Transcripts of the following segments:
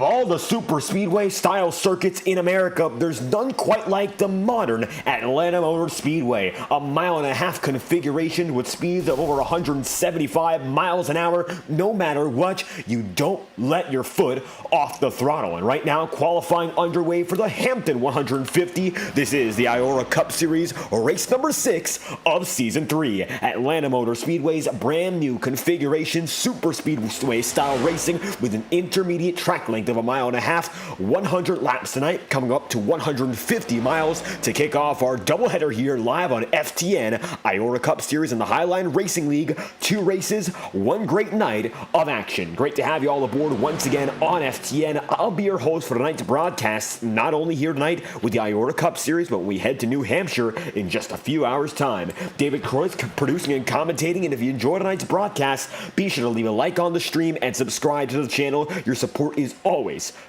Of all the super speedway style circuits in America, there's none quite like the modern Atlanta Motor Speedway. A 1.5 mile configuration with speeds of over 175 miles an hour. No matter what, you don't let your foot off the throttle. And right now, qualifying underway for the Hampton 150. This is the IORA Cup Series, race number 6 of Season 3. Atlanta Motor Speedway's brand new configuration super speedway style racing with an intermediate track length of 1.5 miles, 100 laps tonight, coming up to 150 miles to kick off our doubleheader here live on FTN IORA Cup Series in the Highline Racing League. 2 races, 1 great night of action. Great to have you all aboard once again on FTN. I'll be your host for tonight's broadcast, not only here tonight with the IORA Cup Series, but we head to New Hampshire in just a few hours' time. David Croix producing and commentating, and if you enjoy tonight's broadcast, be sure to leave a like on the stream and subscribe to the channel. Your support is always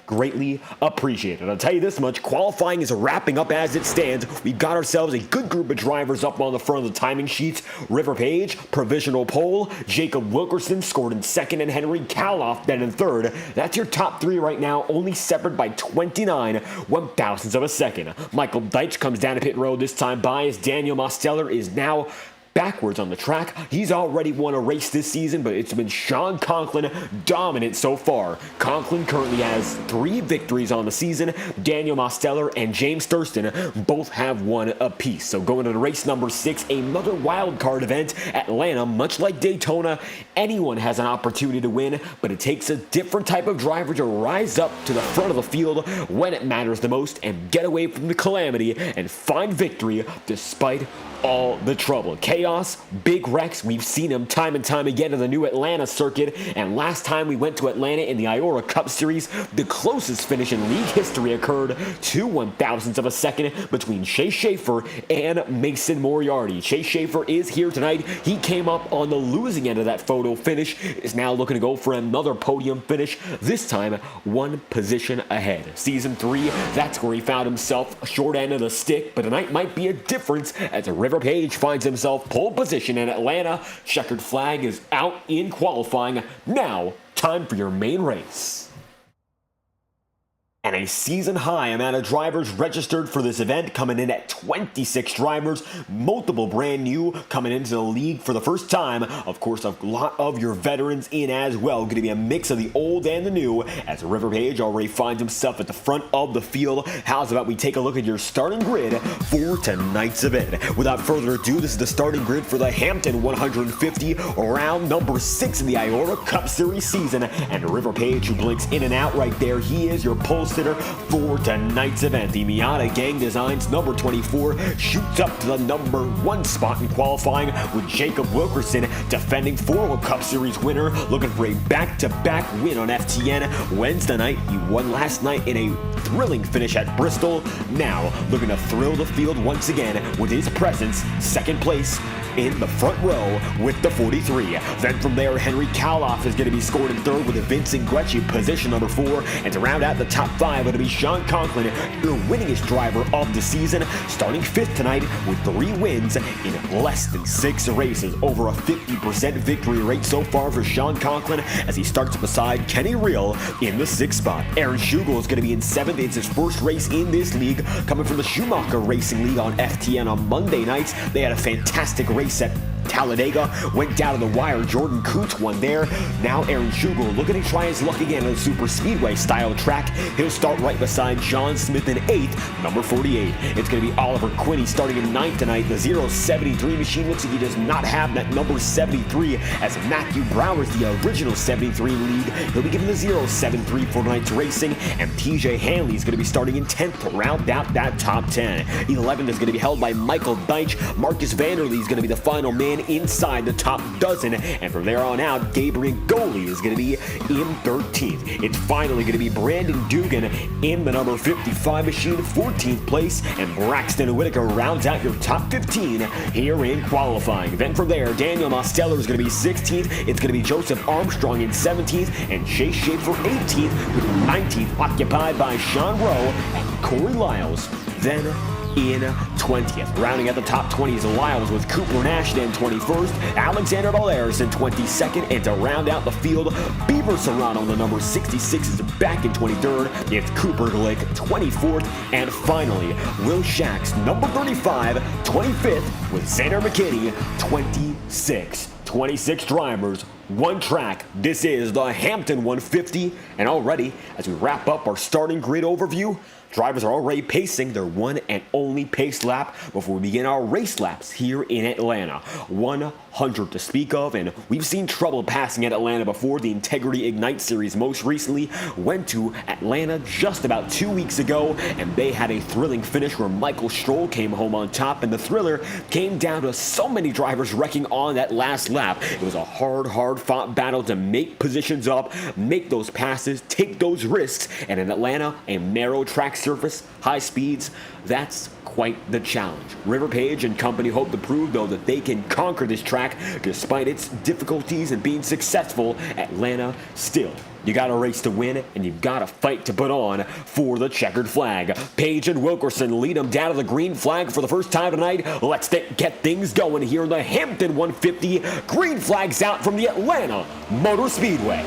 greatly appreciated. I'll tell you this much, qualifying is wrapping up as it stands. We've got ourselves a good group of drivers up on the front of the timing sheets. River Page, provisional pole. Jacob Wilkerson scored in second, and Henry Kaloff then in third. That's your top 3 right now, only separated by 29 one-thousandths of a second. Michael Deitch comes down to pit road this time by as Daniel Mosteller is now backwards on the track. He's already won a race this season, but it's been Sean Conklin dominant so far. Conklin currently has 3 victories on the season. Daniel Mosteller and James Thurston both have 1 apiece. So going into race number 6, another wild card event. Atlanta, much like Daytona, anyone has an opportunity to win, but it takes a different type of driver to rise up to the front of the field when it matters the most and get away from the calamity and find victory despite all the trouble. Chaos, big wrecks, we've seen him time and time again in the new Atlanta circuit, and last time we went to Atlanta in the IORA Cup Series, the closest finish in league history occurred 2 one-thousandths of a second between Chase Schaefer and Mason Moriarty. Chase Schaefer is here tonight. He came up on the losing end of that photo finish, is now looking to go for another podium finish, this time 1 position ahead. Season 3, that's where he found himself, short end of the stick, but tonight might be a difference as a River Page finds himself pole position in Atlanta. Checkered flag is out in qualifying. Now, time for your main race. And a season-high amount of drivers registered for this event, coming in at 26 drivers, multiple brand new coming into the league for the first time. Of course, a lot of your veterans in as well. Going to be a mix of the old and the new, as River Page already finds himself at the front of the field. How's about we take a look at your starting grid for tonight's event? Without further ado, this is the starting grid for the Hampton 150, round number 6 in the IORA Cup Series season. And River Page, who blinks in and out right there, he is your pole sitter for tonight's event. The Miata Gang Designs number 24 shoots up to the number 1 spot in qualifying with Jacob Wilkerson, defending FORL Cup Series winner, looking for a back-to-back win on FTN Wednesday night. He won last night in a thrilling finish at Bristol. Now looking to thrill the field once again with his presence, second place in the front row with the 43. Then from there, Henry Kaloff is going to be scored in third with a Vincent Guecci position number 4. And to round out the top 5, it'll be Sean Conklin, your winningest driver of the season, starting 5th tonight with 3 wins in less than 6 races. Over a 50% victory rate so far for Sean Conklin as he starts beside Kenny Real in the 6th spot. Aaron Schugel is going to be in 7th. It's his first race in this league, coming from the Schumacher Racing League on FTN on Monday nights. They had a fantastic race at Talladega, went down to the wire. Jordan Coots won there. Now Aaron Schugel looking to try his luck again on a super speedway style track. He'll start right beside John Smith in 8th, number 48. It's going to be Oliver Quinney starting in 9th tonight. The 073 machine looks like he does not have that number 73, as Matthew Brower's the original 73 lead. He'll be given the 073 for tonight's racing, and TJ Hanley is going to be starting in 10th to round out that top 10. 11th is going to be held by Michael Deitch. Marcus Vanderlee is going to be the final man inside the top dozen, and from there on out, Gabriel Goli is going to be in 13th. It's finally going to be Brandon Dugan in the number 55 machine, 14th place, and Braxton Whitaker rounds out your top 15 here in qualifying. Then from there, Daniel Mosteller is going to be 16th. It's going to be Joseph Armstrong in 17th, and Chase Schaefer 18th, with 19th occupied by Sean Rowe and Corey Lyles. Then in 20th. Rounding out the top 20 is Lyles with Cooper Nash in 21st, Alexander Valeris in 22nd, and to round out the field, Beaver Serrano, the number 66, is back in 23rd. It's Cooper Glick 24th, and finally, Will Shax, number 35, 25th, with Xander McKinney 26. 26 drivers, one track. This is the Hampton 150, and already, as we wrap up our starting grid overview, drivers are already pacing their one and only pace lap before we begin our race laps here in Atlanta. 100 to speak of, and we've seen trouble passing at Atlanta before. The Integrity Ignite Series most recently went to Atlanta just about 2 weeks ago, and they had a thrilling finish where Michael Stroll came home on top, and the thriller came down to so many drivers wrecking on that last lap. It was a hard-fought battle to make positions up, make those passes, take those risks, and in Atlanta, a narrow track surface, high speeds, that's quite the challenge. River Page and company hope to prove, though, that they can conquer this track despite its difficulties and being successful. Atlanta, still, you got a race to win, and you've got a fight to put on for the checkered flag. Page and Wilkerson lead them down to the green flag for the first time tonight. Let's get things going here in the Hampton 150. Green flags out from the Atlanta Motor Speedway.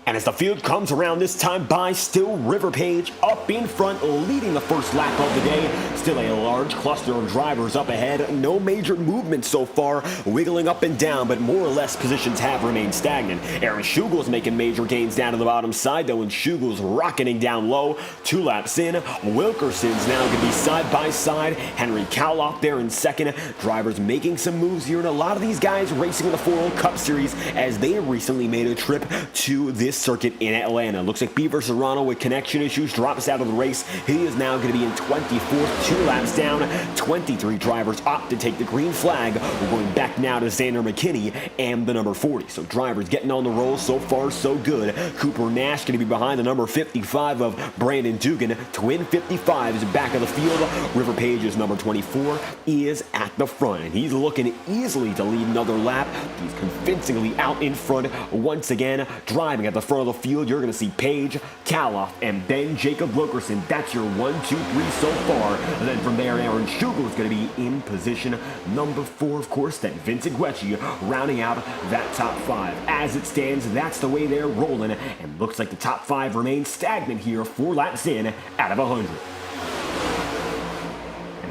And as the field comes around this time by, still River Page up in front, leading the first lap of the day. Still a large cluster of drivers up ahead. No major movement so far, wiggling up and down, but more or less positions have remained stagnant. Aaron Schugel's making major gains down to the bottom side, though, and Schugel's rocketing down low. 2 laps in, Wilkerson's now going to be side by side. Henry Cowloff there in second. Drivers making some moves here, and a lot of these guys racing in the FORL Cup Series as they recently made a trip to this circuit in Atlanta. Looks like Beaver Serrano with connection issues drops out of the race. He is now going to be in 24th, 2 laps down. 23 drivers opt to take the green flag. We're going back now to Xander McKinney and the number 40. So drivers getting on the roll. So far, so good. Cooper Nash going to be behind the number 55 of Brandon Dugan. Twin 55 is back of the field. River Page's number 24 is at the front, and he's looking easily to lead another lap. He's convincingly out in front once again. Driving at the front of the field, you're going to see Page, Caloff, and then Jacob Wilkerson. That's your 1, 2, 3 so far. And then from there, Aaron Schugel is going to be in position number 4, of course. Then Vincent Guecci rounding out that top 5. As it stands, that's the way they're rolling, and looks like the top 5 remain stagnant here 4 laps in out of 100.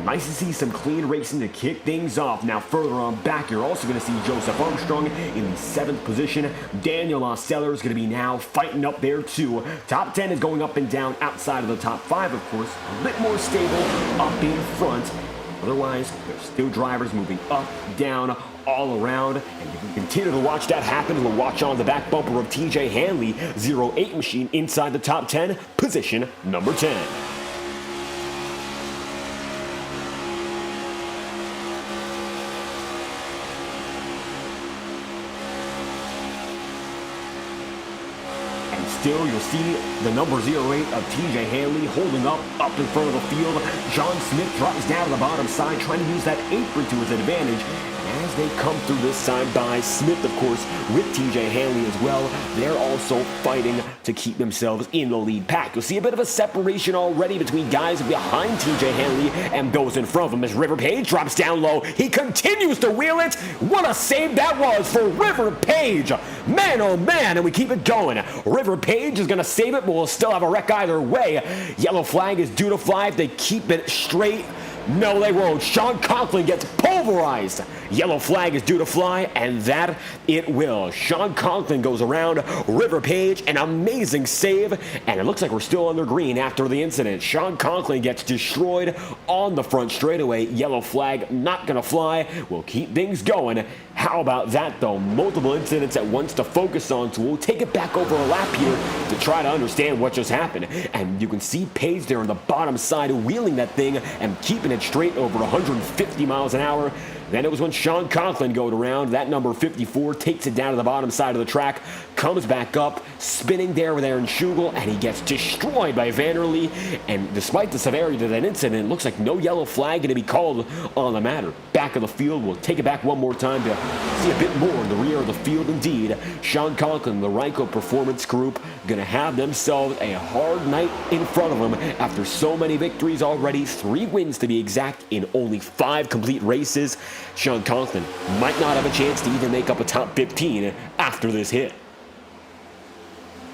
Nice to see some clean racing to kick things off. Now further on back, you're also going to see Joseph Armstrong in the 7th position. Daniel Osteller is going to be now fighting up there too. Top 10 is going up and down outside of the top 5, of course. A bit more stable up in front. Otherwise, there's still drivers moving up, down, all around, and you can continue to watch that happen. We'll watch on the back bumper of TJ Hanley, 08 machine inside the top 10, position number 10. Still, you'll see the number 08 of TJ Hanley holding up in front of the field. John Smith drops down to the bottom side, trying to use that apron to his advantage. As they come through this side by Smith, of course, with TJ Hanley as well, they're also fighting to keep themselves in the lead pack. You'll see a bit of a separation already between guys behind TJ Hanley and those in front of him as River Page drops down low. He continues to wheel it. What a save that was for River Page. Man, oh man, and we keep it going. River Page is going to save it, but we'll still have a wreck either way. Yellow flag is due to fly if they keep it straight. No, they won't. Sean Conklin gets pulverized. Yellow flag is due to fly, and that it will. Sean Conklin goes around River Page, an amazing save, and it looks like we're still under green after the incident. Sean Conklin gets destroyed on the front straightaway. Yellow flag not going to fly. We'll keep things going. How about that, though? Multiple incidents at once to focus on, so we'll take it back over a lap here to try to understand what just happened. And you can see Page there on the bottom side wheeling that thing and keeping it straight over 150 miles an hour. Then it was when Sean Conklin goes around. That number 54 takes it down to the bottom side of the track, comes back up, spinning there with Aaron Schugel, and he gets destroyed by Vanderlee. And despite the severity of that incident, it looks like no yellow flag going to be called on the matter. Back of the field, we'll take it back one more time to see a bit more in the rear of the field indeed. Sean Conklin, the Ryko Performance Group, going to have themselves a hard night in front of them after so many victories already, 3 wins to be exact in only 5 complete races. Sean Conklin might not have a chance to even make up a top 15 after this hit.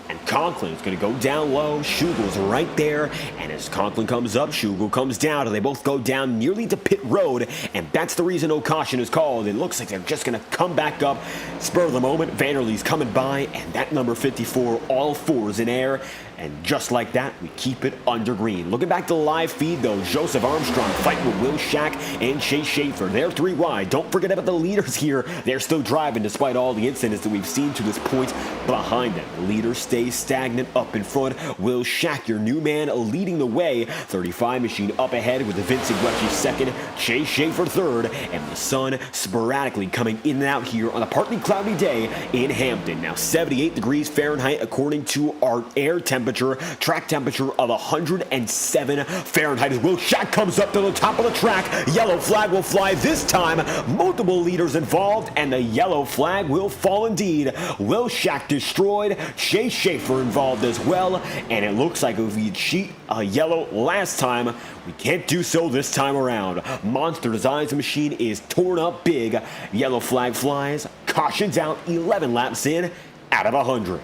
And Conklin is going to go down low. Schugel's right there. And as Conklin comes up, Schugel comes down. And they both go down nearly to pit road. And that's the reason no caution is called. It looks like they're just going to come back up. Spur of the moment, Vanderlee's coming by. And that number 54, all 4s in air. And just like that, we keep it under green. Looking back to the live feed, though, Joseph Armstrong fighting with Will Shack and Chase Schaefer. They're 3 wide. Don't forget about the leaders here. They're still driving despite all the incidents that we've seen to this point behind them. The leaders stay stagnant up in front. Will Shack, your new man, leading the way. 35 machine up ahead with the Vincent Guecci second. Chase Schaefer third. And the sun sporadically coming in and out here on a partly cloudy day in Hampton. Now 78 degrees Fahrenheit according to our air temperature. Track temperature of 107 Fahrenheit as Will Shack comes up to the top of the track. Yellow flag will fly this time. Multiple leaders involved, and the yellow flag will fall indeed. Will Shack destroyed. Chase Schaefer involved as well, and it looks like if we cheat a yellow last time, we can't do so this time around. Monster Designs machine is torn up big. Yellow flag flies. Cautions out 11 laps in out of 100.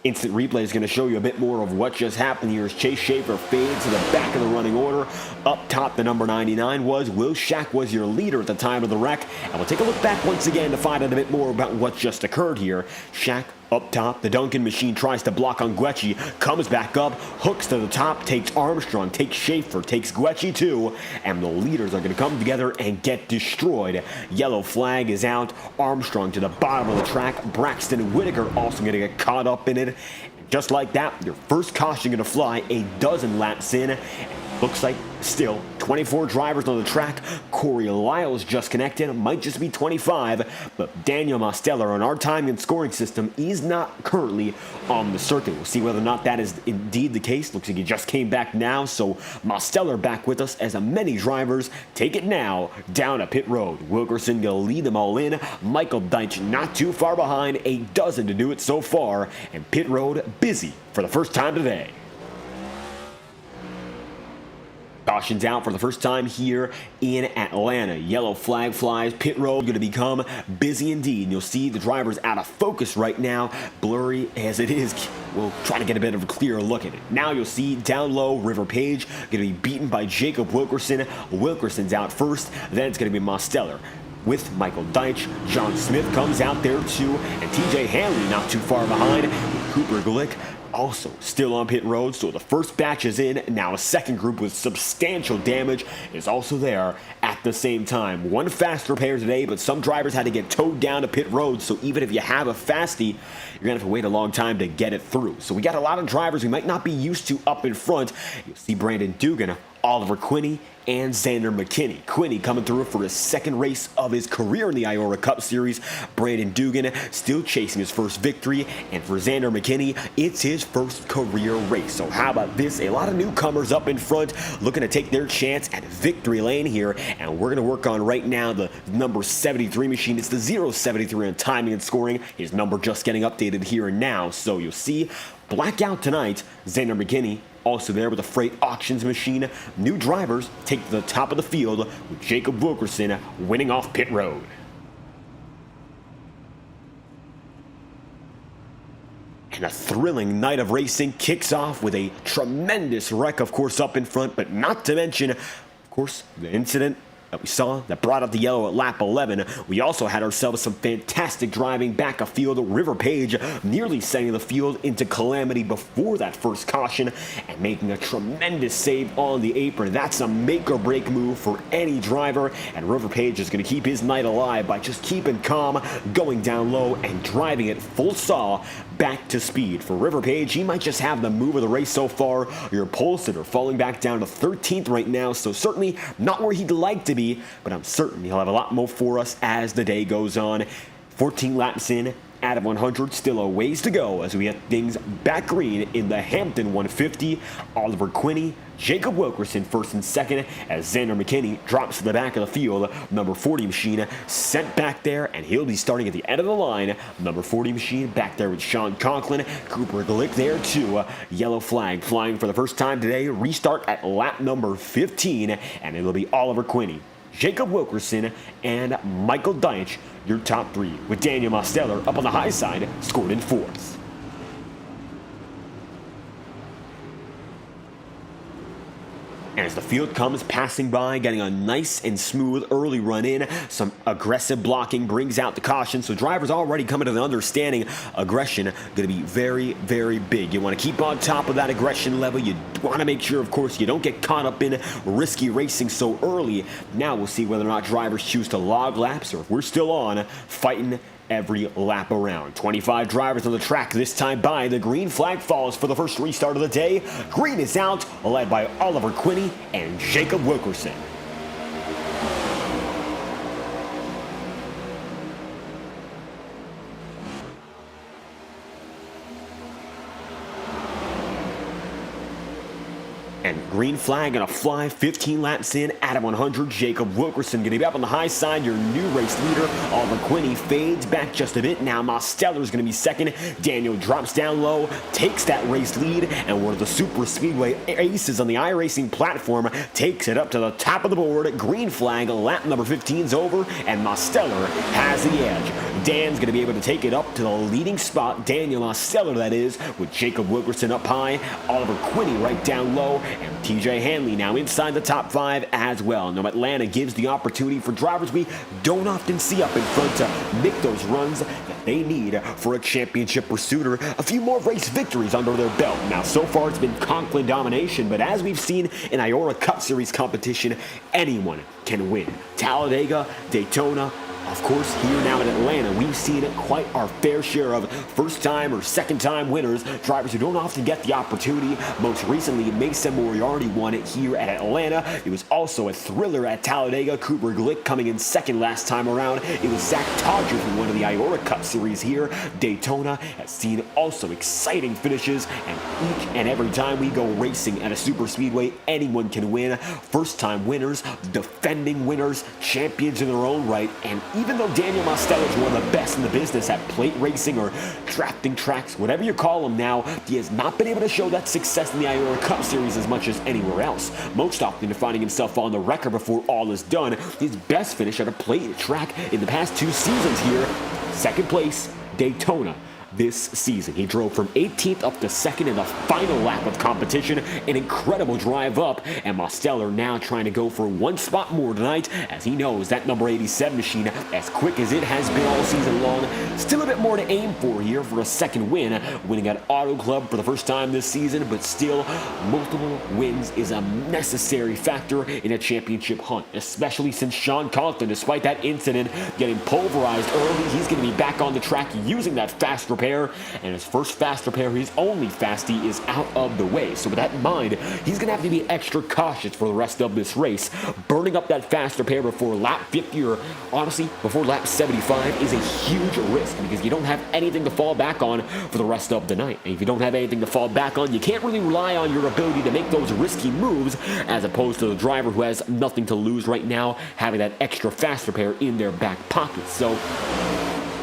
Instant replay is going to show you a bit more of what just happened here as Chase Schaefer fades to the back of the running order. Up top, the number 99 was. Will Shack was your leader at the time of the wreck. And we'll take a look back once again to find out a bit more about what just occurred here. Shack up top, the Duncan machine tries to block on Guecci, comes back up, hooks to the top, takes Armstrong, takes Schaefer, takes Guecci too, and the leaders are going to come together and get destroyed. Yellow flag is out. Armstrong to the bottom of the track. Braxton Whitaker also going to get caught up in it. Just like that, your first caution going to fly a dozen laps in. Looks like still 24 drivers on the track. Corey Lyles just connected. Might just be 25. But Daniel Mosteller on our timing and scoring system is not currently on the circuit. We'll see whether or not that is indeed the case. Looks like he just came back now. So Mosteller back with us as many drivers take it now down a pit road. Wilkerson going to lead them all in. Michael Deitch not too far behind. A dozen to do it so far. And pit road busy for the first time today. Cautions out for the first time here in Atlanta. Yellow flag flies. Pit road going to become busy indeed. And you'll see the drivers out of focus right now. Blurry as it is. We'll try to get a bit of a clearer look at it. Now you'll see down low, River Page going to be beaten by Jacob Wilkerson. Wilkerson's out first. Then it's going to be Mosteller with Michael Deitch. John Smith comes out there too. And TJ Hanley not too far behind. Cooper Glick also still on pit road, so the first batch is in. Now a second group with substantial damage is also there at the same time. One fast repair today, but some drivers had to get towed down to pit road, so even if you have a fastie, you're going to have to wait a long time to get it through. So we got a lot of drivers we might not be used to up in front. You'll see Brandon Dugan, Oliver Quinney, and Xander McKinney. Quinney coming through for his second race of his career in the IORA Cup Series. Brandon Dugan still chasing his first victory. And for Xander McKinney, it's his first career race. So how about this? A lot of newcomers up in front looking to take their chance at victory lane here. And we're going to work on right now the number 73 machine. It's the 073 on timing and scoring. His number just getting updated here and now. So you'll see blackout tonight. Xander McKinney also there with the freight auctions machine. New drivers take to the top of the field with Jacob Wilkerson winning off pit road. And a thrilling night of racing kicks off with a tremendous wreck, of course, up in front, but not to mention, of course, the incident that we saw that brought up the yellow at lap 11. We also had ourselves some fantastic driving back of field. River Page nearly sending the field into calamity before that first caution and making a tremendous save on the apron. That's a make or break move for any driver, and River Page is going to keep his night alive by just keeping calm, going down low, and driving it full saw back to speed. For River Page, he might just have the move of the race so far. Your pole sitter falling back down to 13th right now, so certainly not where he'd like to be be, but I'm certain he'll have a lot more for us as the day goes on. 14 laps in out of 100, still a ways to go as we get things back green in the Hampton 150. Oliver Quinney, Jacob Wilkerson first and second as Xander McKinney drops to the back of the field. Number 40 machine sent back there, and he'll be starting at the end of the line. Number 40 machine back there with Sean Conklin. Cooper Glick there too. Yellow flag flying for the first time today. Restart at lap number 15, and it'll be Oliver Quinney, Jacob Wilkerson, and Michael Deitch, your top three, with Daniel Mosteller up on the high side, scored in fourth. As the field comes passing by, getting a nice and smooth early run in, some aggressive blocking brings out the caution, so drivers already coming to the understanding aggression going to be very, very big. You want to keep on top of that aggression level. You want to make sure, of course, you don't get caught up in risky racing so early. Now we'll see whether or not drivers choose to log laps, or if we're still on, fighting every lap around. 25 drivers on the track this time by. The green flag falls for the first restart of the day. Green is out, led by Oliver Quinney and Jacob Wilkerson. And green flag gonna fly 15 laps in out of 100. Jacob Wilkerson gonna be up on the high side, your new race leader. Oliver Quinney fades back just a bit. Now Mosteller's gonna be second. Daniel drops down low, takes that race lead, and one of the SuperSpeedway aces on the iRacing platform takes it up to the top of the board. Green flag, lap number 15's over, and Mosteller has the edge. Dan's gonna be able to take it up to the leading spot. Daniel Mosteller, that is, with Jacob Wilkerson up high, Oliver Quinney right down low, and TJ Hanley now inside the top five as well. Now Atlanta gives the opportunity for drivers we don't often see up in front to make those runs that they need for a championship pursuit or a few more race victories under their belt. Now so far it's been Conklin domination, but as we've seen in IORA Cup Series competition, anyone can win. Talladega, Daytona, of course, here now in Atlanta, we've seen quite our fair share of first-time or second-time winners, drivers who don't often get the opportunity. Most recently, Mesa Moriarty won it here at Atlanta. It was also a thriller at Talladega. Cooper Glick coming in second last time around. It was Zach Todger who won the IORA Cup Series here. Daytona has seen also exciting finishes, and each and every time we go racing at a super speedway, anyone can win. First-time winners, defending winners, champions in their own right, and even though Daniel Mosteller is one of the best in the business at plate racing or drafting tracks, whatever you call them now, he has not been able to show that success in the IORA Cup Series as much as anywhere else. Most often finding himself on the record before all is done. His best finish at a plate track in the past 2 seasons here, second place, Daytona. This season, he drove from 18th up to 2nd in the final lap of competition. An incredible drive up, and Mosteller now trying to go for one spot more tonight, as he knows that number 87 machine, as quick as it has been all season long, still a bit more to aim for here for a second win. Winning at Auto Club for the first time this season, but still, multiple wins is a necessary factor in a championship hunt, especially since Sean Conklin, despite that incident getting pulverized early, he's going to be back on the track using that fast repair, and his first fast repair, his only fasty, is out of the way. So with that in mind, he's gonna have to be extra cautious for the rest of this race. Burning up that fast repair before lap 50, or honestly before lap 75, is a huge risk because you don't have anything to fall back on for the rest of the night. And if you don't have anything to fall back on, you can't really rely on your ability to make those risky moves, as opposed to the driver who has nothing to lose right now, having that extra fast repair in their back pocket. So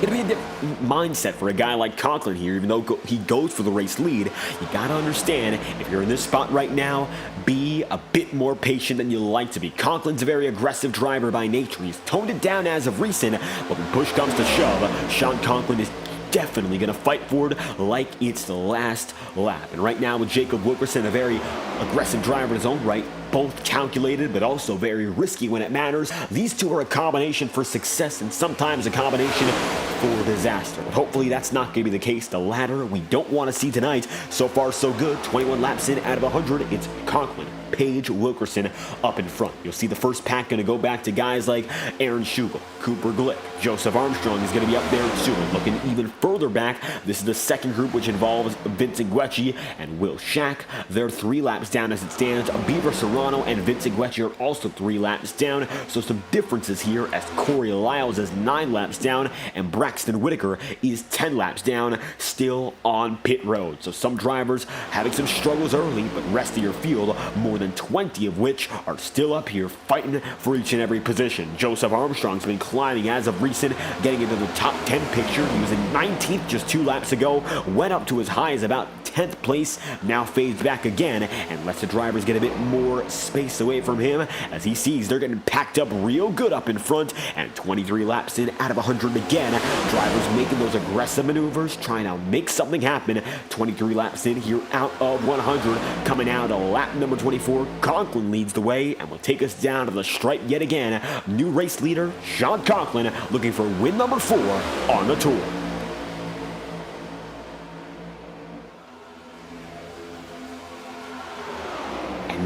it'll be a different mindset for a guy like Conklin here, even though he goes for the race lead. You gotta understand, if you're in this spot right now, be a bit more patient than you like to be. Conklin's a very aggressive driver by nature. He's toned it down as of recent, but when push comes to shove, Sean Conklin is definitely going to fight forward like it's the last lap. And right now with Jacob Wilkerson, a very aggressive driver in his own right, both calculated but also very risky when it matters. These two are a combination for success and sometimes a combination for disaster. But hopefully that's not going to be the case. The latter we don't want to see tonight. So far so good. 21 laps in out of 100. It's Conklin, Page, Wilkerson up in front. You'll see the first pack going to go back to guys like Aaron Schugel, Cooper Glick, Joseph Armstrong is going to be up there too. And looking even further back, this is the second group, which involves Vincent Guecci and Will Shack. They're 3 laps down as it stands. Beaver Saran Logano and Vincent Guecci are also 3 laps down, so some differences here as Corey Lyles is 9 laps down and Braxton Whitaker is 10 laps down, still on pit road. So some drivers having some struggles early, but rest of your field, more than 20 of which are still up here fighting for each and every position. Joseph Armstrong's been climbing as of recent, getting into the top 10 picture. He was in 19th just 2 laps ago, went up to as high as about 10th place, now fades back again and lets the drivers get a bit more space away from him as he sees they're getting packed up real good up in front. And 23 laps in out of 100 again, drivers making those aggressive maneuvers, trying to make something happen. 23 laps in here out of 100, coming out of lap number 24, Conklin leads the way and will take us down to the stripe yet again. New race leader Sean Conklin looking for win number 4 on the tour.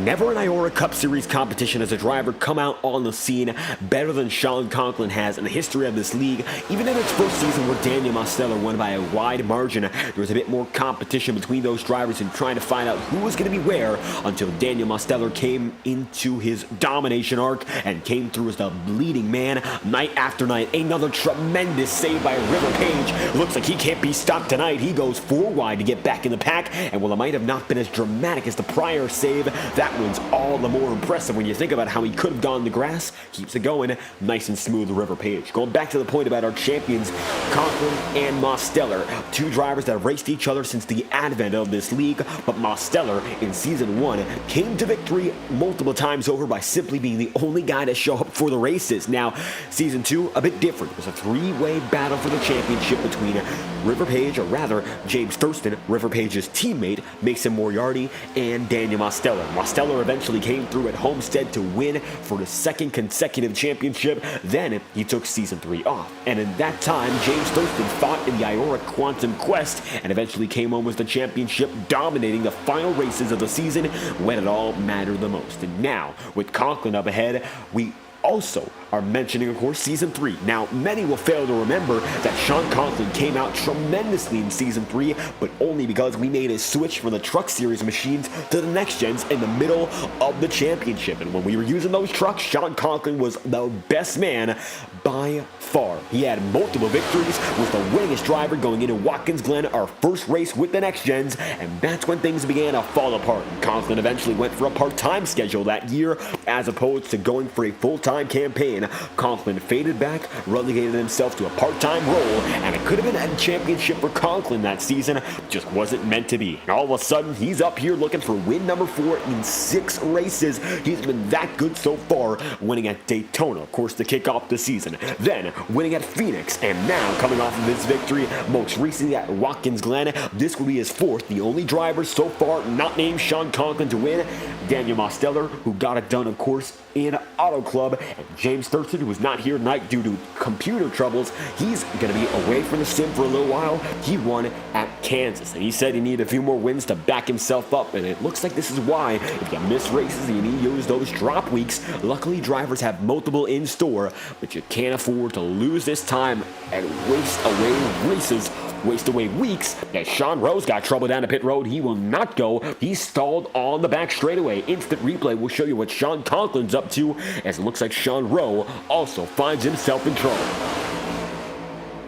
Never an IORA Cup Series competition has a driver come out on the scene better than Sean Conklin has in the history of this league. Even in its first season where Daniel Mosteller won by a wide margin, there was a bit more competition between those drivers and trying to find out who was going to be where until Daniel Mosteller came into his domination arc and came through as the leading man night after night. Another tremendous save by River Page. Looks like he can't be stopped tonight. He goes 4 wide to get back in the pack, and while it might have not been as dramatic as the prior save, that one's all the more impressive when you think about how he could have gone the grass. Keeps it going nice and smooth, River Page. Going back to the point about our champions, Conklin and Mosteller, 2 drivers that have raced each other since the advent of this league, but Mosteller in season 1 came to victory multiple times over by simply being the only guy to show up for the races. Now, season 2, a bit different. It was a 3-way battle for the championship between River Page, or rather James Thurston, River Page's teammate, Mason Moriarty, and Daniel Mosteller. Mosteller eventually came through at Homestead to win for the 2nd consecutive championship. Then he took season 3 off, and in that time James Thurston fought in the IORA Quantum Quest and eventually came home with the championship, dominating the final races of the season when it all mattered the most. And now with Conklin up ahead, we also are mentioning, of course, Season 3. Now, many will fail to remember that Sean Conklin came out tremendously in Season 3, but only because we made a switch from the Truck Series machines to the Next Gens in the middle of the championship. And when we were using those trucks, Sean Conklin was the best man by far. He had multiple victories, was the winningest driver going into Watkins Glen, our first race with the Next Gens, and that's when things began to fall apart. Conklin eventually went for a part-time schedule that year, as opposed to going for a full-time campaign. Conklin faded back, relegated himself to a part-time role, and it could have been a championship for Conklin that season, just wasn't meant to be. And all of a sudden, he's up here looking for win number 4 in 6 races. He's been that good so far, winning at Daytona, of course, to kick off the season. Then winning at Phoenix, and now coming off of this victory, most recently at Watkins Glen. This will be his 4th, the only driver so far not named Sean Conklin to win. Daniel Mosteller, who got it done, of course, in Auto Club, and James Thurston, who was not here tonight due to computer troubles. He's going to be away from the sim for a little while. He won at Kansas, and he said he needed a few more wins to back himself up, and it looks like this is why, if you miss races and you use those drop weeks, luckily drivers have multiple in store, but you can't afford to lose this time and waste away races, waste away weeks. As Sean Rose got trouble down the pit road, he will not go. He stalled on the back straightaway. Instant replay will show you what Sean Conklin's up to, as it looks like Sean Rowe also finds himself in trouble.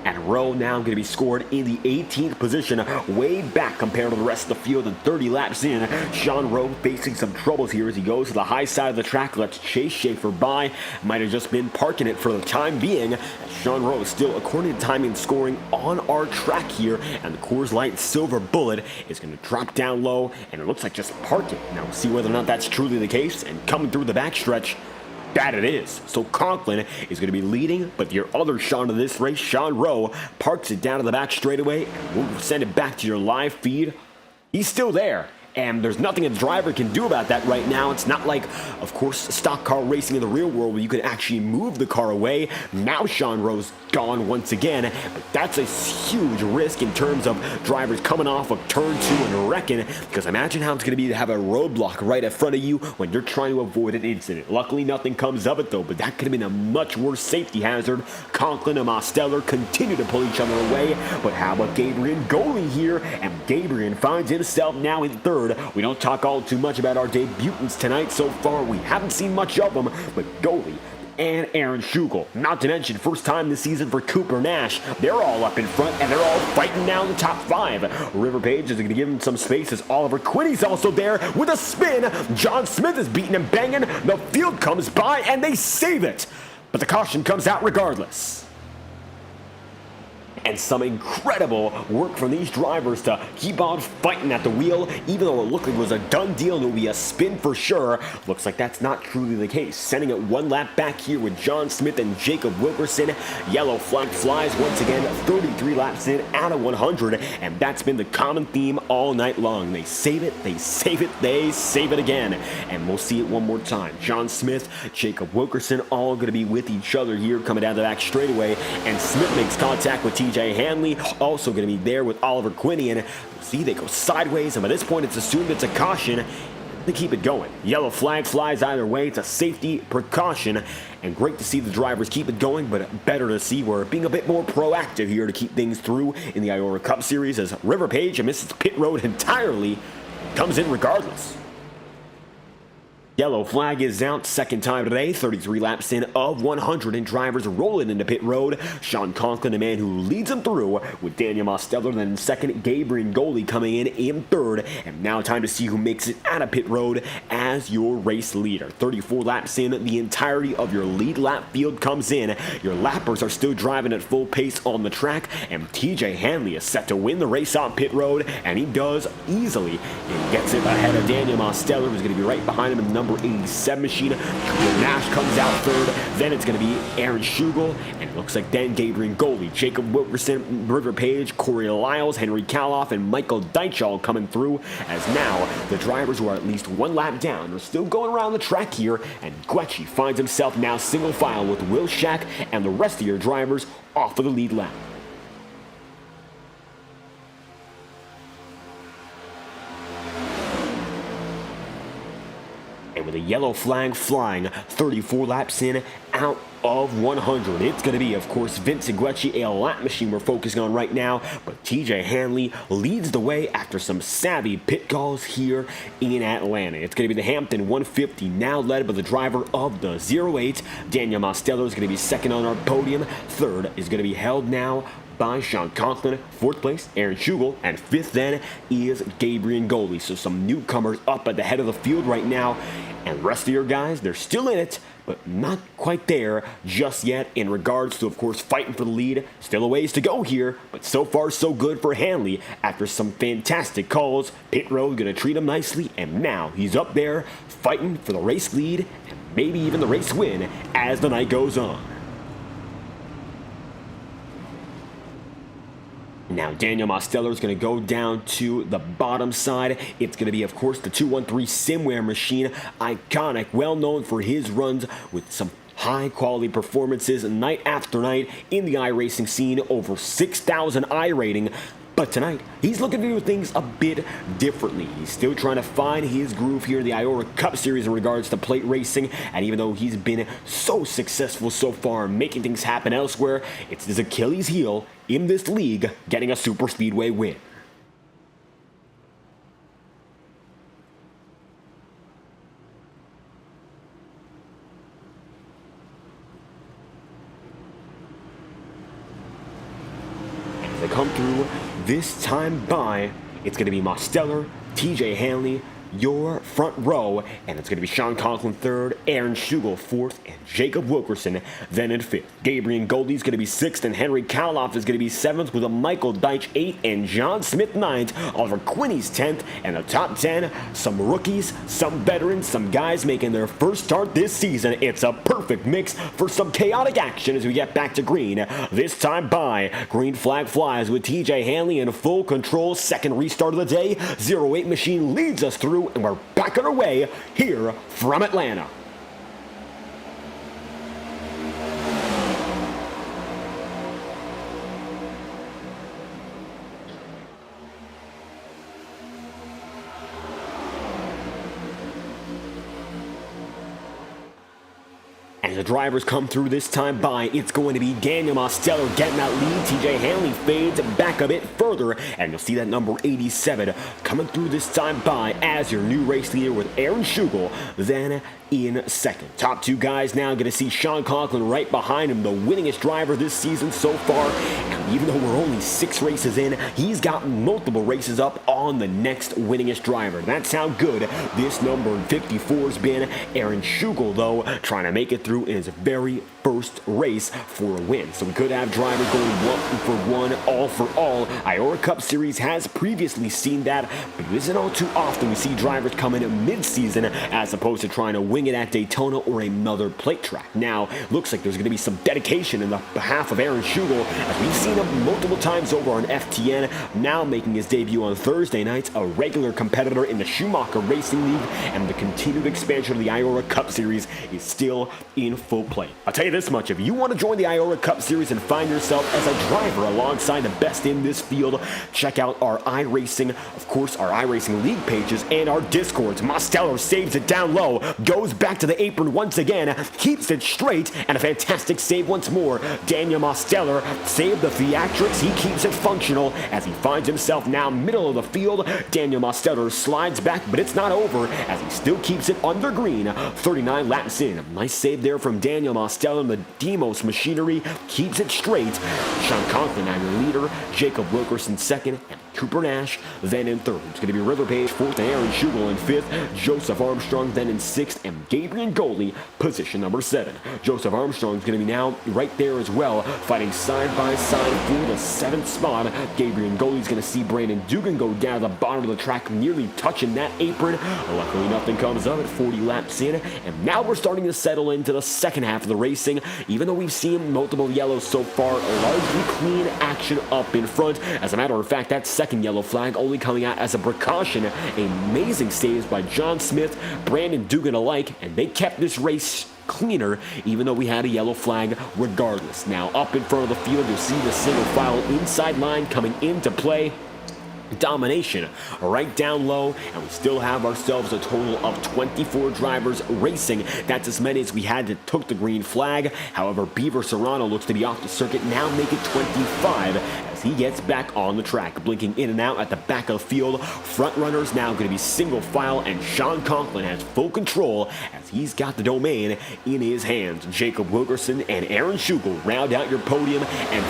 And Rowe now going to be scored in the 18th position, way back compared to the rest of the field, and 30 laps in. Sean Rowe facing some troubles here as he goes to the high side of the track, lets Chase Schaefer by. Might have just been parking it for the time being. Sean Rowe is still, according to timing, scoring on our track here, and the Coors Light Silver Bullet is going to drop down low, and it looks like just park it. Now we'll see whether or not that's truly the case, and coming through the backstretch, that it is. So Conklin is going to be leading, but your other Sean of this race, Sean Rowe, parks it down to the back straightaway, and we'll send it back to your live feed. He's still there, and there's nothing a driver can do about that right now. It's not like, of course, stock car racing in the real world where you can actually move the car away. Now Sean Rowe's gone once again, but that's a huge risk in terms of drivers coming off of turn 2 and wrecking, because imagine how it's going to be to have a roadblock right in front of you when you're trying to avoid an incident. Luckily, nothing comes of it, though, but that could have been a much worse safety hazard. Conklin and Mosteller continue to pull each other away, but how about Gabriel Golding here? And Gabriel finds himself now in 3rd. third. We don't talk all too much about our debutants tonight. So far, we haven't seen much of them, but goalie and Aaron Schugel. Not to mention, first time this season for Cooper Nash. They're all up in front, and they're all fighting down the top five. River Page is going to give him some space as Oliver Quinney's also there with a spin. John Smith is beating and banging. The field comes by, and they save it. But the caution comes out regardless. And some incredible work from these drivers to keep on fighting at the wheel, even though it looked like it was a done deal and it would be a spin for sure. Looks like that's not truly the case. Sending it one lap back here with John Smith and Jacob Wilkerson. Yellow flag flies once again, 33 laps in out of 100, and that's been the common theme all night long. They save it, they save it, they save it again. And we'll see it one more time. John Smith, Jacob Wilkerson, all going to be with each other here coming down the back straightaway, and Smith makes contact with TJ Hanley, also going to be there with Oliver Quinney, and see they go sideways, and by this point it's assumed it's a caution. They keep it going. Yellow flag flies either way. It's a safety precaution, and great to see the drivers keep it going, but better to see we're being a bit more proactive here to keep things through in the IORA Cup Series as River Page misses pit road entirely, comes in regardless. Yellow flag is out, second time today, 33 laps in of 100, and drivers rolling into pit road. Sean Conklin, the man who leads them through, with Daniel Mosteller then in second, Gabriel Goalie coming in third, and now time to see who makes it out of pit road as your race leader. 34 laps in, the entirety of your lead lap field comes in. Your lappers are still driving at full pace on the track, and TJ Hanley is set to win the race on pit road, and he does easily. He gets it ahead of Daniel Mosteller, who's going to be right behind him in the number 87 machine. Nash comes out third. Then it's going to be Aaron Schugel, and it looks like then Gabriel Goalie, Jacob Wilkerson, River Page, Corey Lyles, Henry Kaloff, and Michael Deitchall coming through, as now the drivers who are at least one lap down are still going around the track here, and Guecci finds himself now single file with Will Shack and the rest of your drivers off of the lead lap. And with a yellow flag flying, 34 laps in, out of 100. It's going to be, of course, Vincent Guecci, a lap machine we're focusing on right now, but TJ Hanley leads the way after some savvy pit calls here in Atlanta. It's going to be the Hampton 150, now led by the driver of the 08. Daniel Mosteller is going to be second on our podium. Third is going to be held now by Sean Conklin. Fourth place, Aaron Schugel, and fifth then is Gabriel Goalie. So some newcomers up at the head of the field right now, and the rest of your guys, they're still in it, but not quite there just yet in regards to, of course, fighting for the lead. Still a ways to go here, but so far so good for Hanley after some fantastic calls. Pit road going to treat him nicely, and now he's up there fighting for the race lead and maybe even the race win as the night goes on. Now Daniel Mosteller is going to go down to the bottom side. It's going to be, of course, the 213 Simware machine. Iconic, well known for his runs with some high quality performances night after night in the iRacing scene. Over 6,000 iRating. But tonight, he's looking to do things a bit differently. He's still trying to find his groove here in the IORA Cup Series in regards to plate racing. And even though he's been so successful so far making things happen elsewhere, it's his Achilles heel in this league getting a SuperSpeedway win. As they come through this time by, it's going to be Mosteller, TJ Hanley, your front row, and it's going to be Sean Conklin third, Aaron Schugel fourth, and Jacob Wilkerson then in fifth. Gabriel Goldie is going to be sixth, and Henry Kaloff is going to be seventh, with a Michael Deitch eighth, and John Smith ninth. Oliver Quinney's 10th, and the top 10, some rookies, some veterans, some guys making their first start this season. It's a perfect mix for some chaotic action as we get back to green. This time by, green flag flies with TJ Hanley in full control. Second restart of the day. 08 machine leads us through, and we're back on our way here from Atlanta. As the drivers come through this time by, it's going to be Daniel Mostello getting that lead. TJ Hanley fades back a bit further, and you'll see that number 87 coming through this time by as your new race leader with Aaron Schugel then in second. Top two guys now going to see Sean Conklin right behind him, the winningest driver this season so far. And even though we're only 6 races in, he's got multiple races up on the next winningest driver. That's how good this number 54 has been. Aaron Schugel, though, trying to make it through in his very first race for a win. So we could have drivers going 1 for 1, all for all. IORA Cup Series has previously seen that, but it isn't all too often we see drivers come in mid-season as opposed to trying to wing it at Daytona or another plate track. Now, looks like there's going to be some dedication in the behalf of Aaron Schugel, as we've seen him multiple times over on FTN, now making his debut on Thursday nights, a regular competitor in the Schumacher Racing League, and the continued expansion of the IORA Cup Series is still in full play. I'll tell you this much, if you want to join the IORA Cup Series and find yourself as a driver alongside the best in this field, check out our iRacing, of course, our iRacing League pages, and our Discords. Mostello saves it down low, goes back to the apron once again, keeps it straight, and a fantastic save once more. Daniel Mostello saved the theatrics, he keeps it functional as he finds himself now middle of the field. Daniel Mostello slides back, but it's not over as he still keeps it under green. 39 laps in. Nice save there from Daniel Mostello. The Demos machinery keeps it straight. Sean Conklin now your leader, Jacob Wilkerson second, and Cooper Nash then in third. It's going to be River Page fourth, and Aaron Schugel in fifth. Joseph Armstrong then in sixth, and Gabriel Goldie position number 7. Joseph Armstrong is going to be now right there as well, fighting side by side for the 7th spot. Gabriel Goldie is going to see Brandon Dugan go down to the bottom of the track, nearly touching that apron. Luckily, nothing comes of it. 40 laps in, and now we're starting to settle into the second half of the racing. Even though we've seen multiple yellows so far, largely clean action up in front. As a matter of fact, that second yellow flag only coming out as a precaution. Amazing saves by John Smith, Brandon Dugan alike, and they kept this race cleaner, even though we had a yellow flag regardless. Now up in front of the field, you'll see the single file inside line coming into play. Domination right down low, and we still have ourselves a total of 24 drivers racing. That's as many as we had that took the green flag. However, Beaver Serrano looks to be off the circuit, now make it 25 as he gets back on the track, blinking in and out at the back of the field. Front runners now going to be single file, and Sean Conklin has full control as he's got the domain in his hands. Jacob Wilkerson and Aaron Schugel round out your podium, and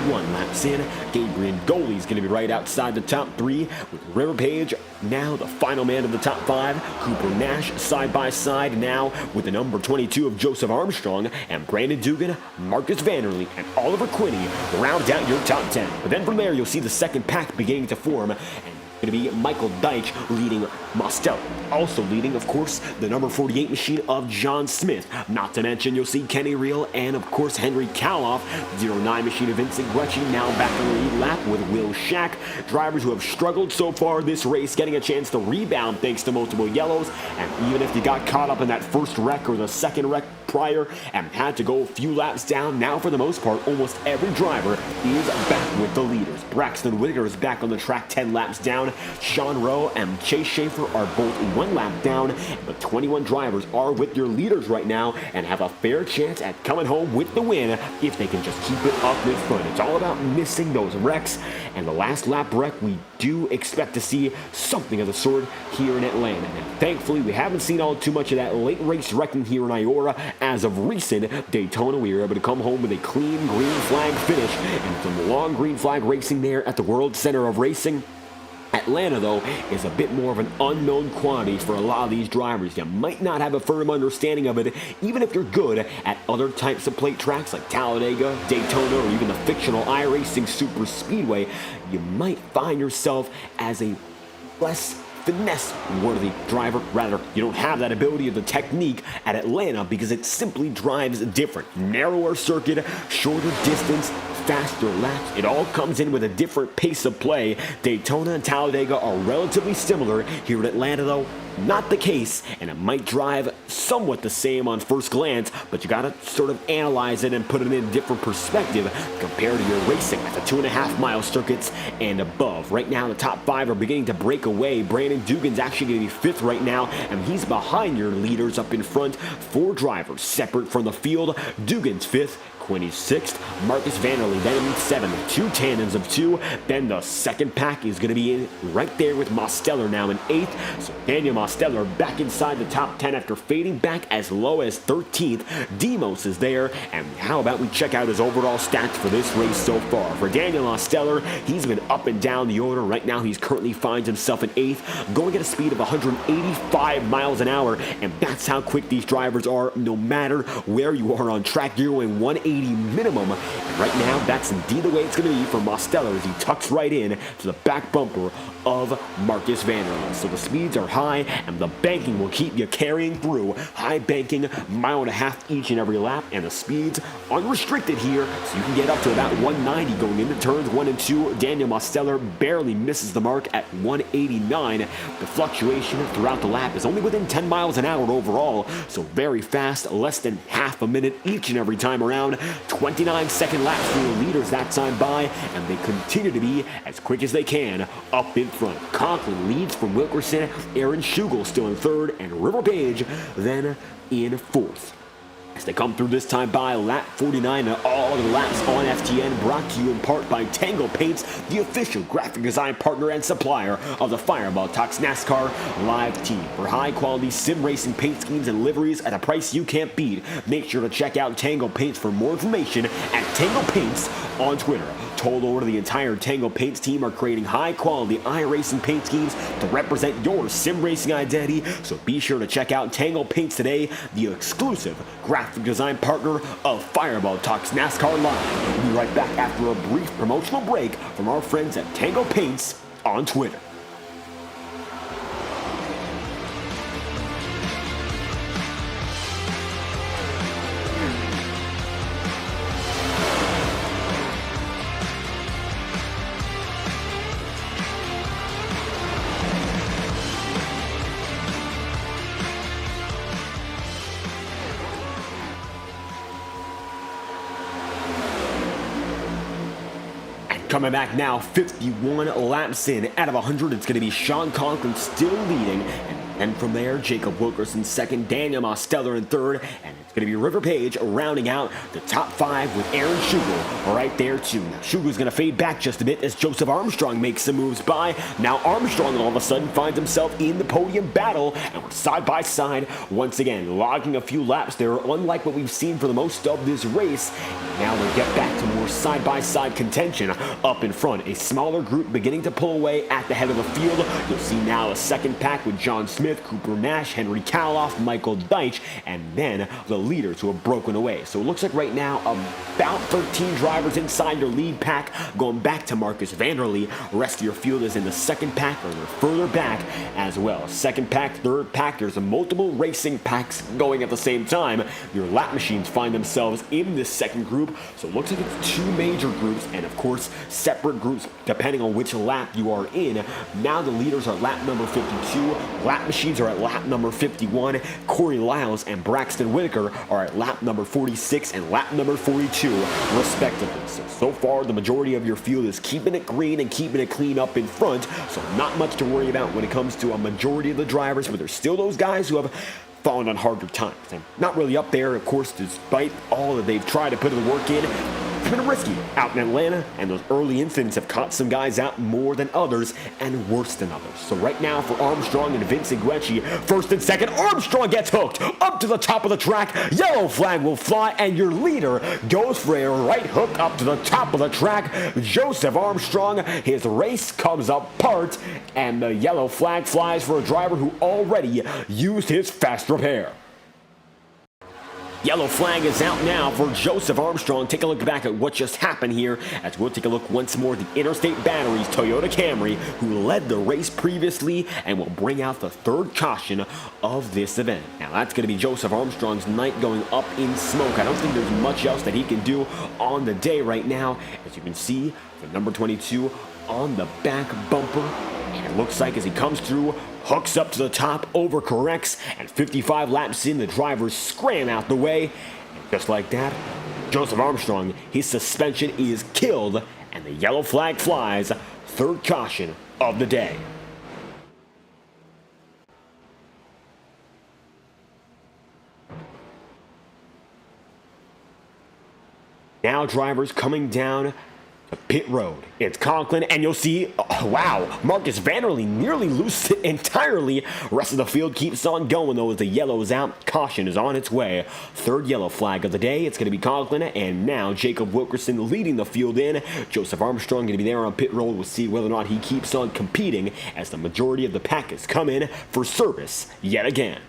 41 laps in, Gabriel Goldie is going to be right outside the top 3 with River Page now the final man of the top 5. Cooper Nash side by side now with the number 22 of Joseph Armstrong, and Brandon Dugan, Marcus Vanderlee, and Oliver Quinney round out your top 10. But then from there, you'll see the second pack beginning to form, and going to be Michael Deitch leading Mostello. Also leading, of course, the number 48 machine of John Smith. Not to mention, you'll see Kenny Reel and, of course, Henry Kaloff. 09 machine of Vincent Guecci now back on the lead lap with Will Shack. Drivers who have struggled so far this race, getting a chance to rebound thanks to multiple yellows. And even if you got caught up in that first wreck or the second wreck prior and had to go a few laps down, now for the most part, almost every driver is back with the leaders. Braxton Whitaker is back on the track 10 laps down. Sean Rowe and Chase Schaefer are both 1 lap down, but 21 drivers are with your leaders right now and have a fair chance at coming home with the win if they can just keep it up in front. It's all about missing those wrecks, and the last lap wreck, we do expect to see something of the sort here in Atlanta. Now, thankfully, we haven't seen all too much of that late race wrecking here in IORA. As of recent, Daytona, we were able to come home with a clean green flag finish and some long green flag racing there at the World Center of Racing. Atlanta, though, is a bit more of an unknown quantity for a lot of these drivers. You might not have a firm understanding of it, even if you're good at other types of plate tracks like Talladega, Daytona, or even the fictional iRacing SuperSpeedway. You might find yourself as a less finesse-worthy driver. Rather, you don't have that ability or the technique at Atlanta because it simply drives different. Narrower circuit, shorter distance, faster laps. It all comes in with a different pace of play. Daytona and Talladega are relatively similar. Here in Atlanta, though, not the case, and it might drive somewhat the same on first glance, but you gotta sort of analyze it and put it in a different perspective compared to your racing at the 2.5-mile circuits and above. Right now, the top 5 are beginning to break away. Brandon Dugan's actually going to be 5th right now, and he's behind your leaders up in front. 4 drivers separate from the field. Dugan's 5th. Quinny's 6th, Marcus Vanderlei then in 7th, 2 tandems of 2. Then the second pack is going to be in right there with Mosteller now in 8th. So Daniel Mosteller back inside the top 10 after fading back as low as 13th. Demos is there, and how about we check out his overall stats for this race so far. For Daniel Mosteller, he's been up and down the order. Right now, he currently finds himself in 8th, going at a speed of 185 miles an hour, and that's how quick these drivers are no matter where you are on track. You're going 180 minimum, and right now that's indeed the way it's going to be for Mosteller as he tucks right in to the back bumper of Marcus Vanderlei. So the speeds are high, and the banking will keep you carrying through. High banking, 1.5 miles each and every lap, and the speeds unrestricted here, so you can get up to about 190 going into turns 1 and 2. Daniel Mosteller barely misses the mark at 189. The fluctuation throughout the lap is only within 10 miles an hour overall, so very fast, less than half a minute each and every time around. 29-second laps for the leaders that time by, and they continue to be as quick as they can up in front. Conklin leads from Wilkerson, Aaron Schugel still in 3rd, and River Page then in 4th. As they come through this time by lap 49, and all of the laps on FTN, brought to you in part by Tango Paints, the official graphic design partner and supplier of the Fireball Talks NASCAR live team. For high-quality sim racing paint schemes and liveries at a price you can't beat, make sure to check out Tango Paints for more information at Tango Paints on Twitter. Total over the entire Tango Paints team are creating high-quality iRacing paint schemes to represent your sim racing identity, so be sure to check out Tango Paints today, the exclusive graphic design partner of Fireball Talks NASCAR Live. We'll be right back after a brief promotional break from our friends at Tango Paints on Twitter. Coming back now, 51 laps in. Out of 100, it's going to be Sean Conklin still leading. And from there, Jacob Wilkerson 2nd, Daniel Mosteller in 3rd, and it's going to be River Page rounding out the top 5 with Aaron Schugel right there too. Now Schugel's going to fade back just a bit as Joseph Armstrong makes some moves by. Now Armstrong all of a sudden finds himself in the podium battle, and we're side by side once again, logging a few laps there, unlike what we've seen for the most of this race. Now we get back to more side-by-side contention up in front. A smaller group beginning to pull away at the head of the field. You'll see now a second pack with John Smith, Cooper Nash, Henry Kaloff, Michael Deitch, and then the leaders who have broken away. So it looks like right now about 13 drivers inside your lead pack, going back to Marcus Vanderlei. The rest of your field is in the second pack, or they're further back as well. Second pack, third pack, there's multiple racing packs going at the same time. Your lap machines find themselves in this second group. So it looks like it's 2 major groups, and of course separate groups depending on which lap you are in. Now the leaders are lap number 52, lap machines are at lap number 51, Corey Lyles and Braxton Whitaker are at lap number 46 and lap number 42 respectively. So far the majority of your field is keeping it green and keeping it clean up in front, so not much to worry about when it comes to a majority of the drivers, but there's still those guys who have fallen on harder times and not really up there, of course, despite all that they've tried to put the work in. It's been risky out in Atlanta, and those early incidents have caught some guys out more than others and worse than others. So right now for Armstrong and Vincent Guecci, 1st and 2nd, Armstrong gets hooked up to the top of the track. Yellow flag will fly, and your leader goes for a right hook up to the top of the track. Joseph Armstrong, his race comes apart, and the yellow flag flies for a driver who already used his fast repair. Yellow flag is out now for Joseph Armstrong. Take a look back at what just happened here as we'll take a look once more at the Interstate Batteries Toyota Camry, who led the race previously and will bring out the 3rd caution of this event. Now that's going to be Joseph Armstrong's night going up in smoke. I don't think there's much else that he can do on the day right now. As you can see, the number 22 on the back bumper. And it looks like as he comes through, hooks up to the top, overcorrects, and 55 laps in, the drivers scram out the way. And just like that, Joseph Armstrong, his suspension is killed, and the yellow flag flies. Third caution of the day. Now drivers coming down to pit road. It's Conklin, and you'll see, oh, wow, Marcus Vanderlei nearly loses it entirely. Rest of the field keeps on going, though, as the yellow is out. Caution is on its way. Third yellow flag of the day. It's going to be Conklin, and now Jacob Wilkerson leading the field in. Joseph Armstrong going to be there on pit road. We'll see whether or not he keeps on competing as the majority of the pack has come in for service yet again.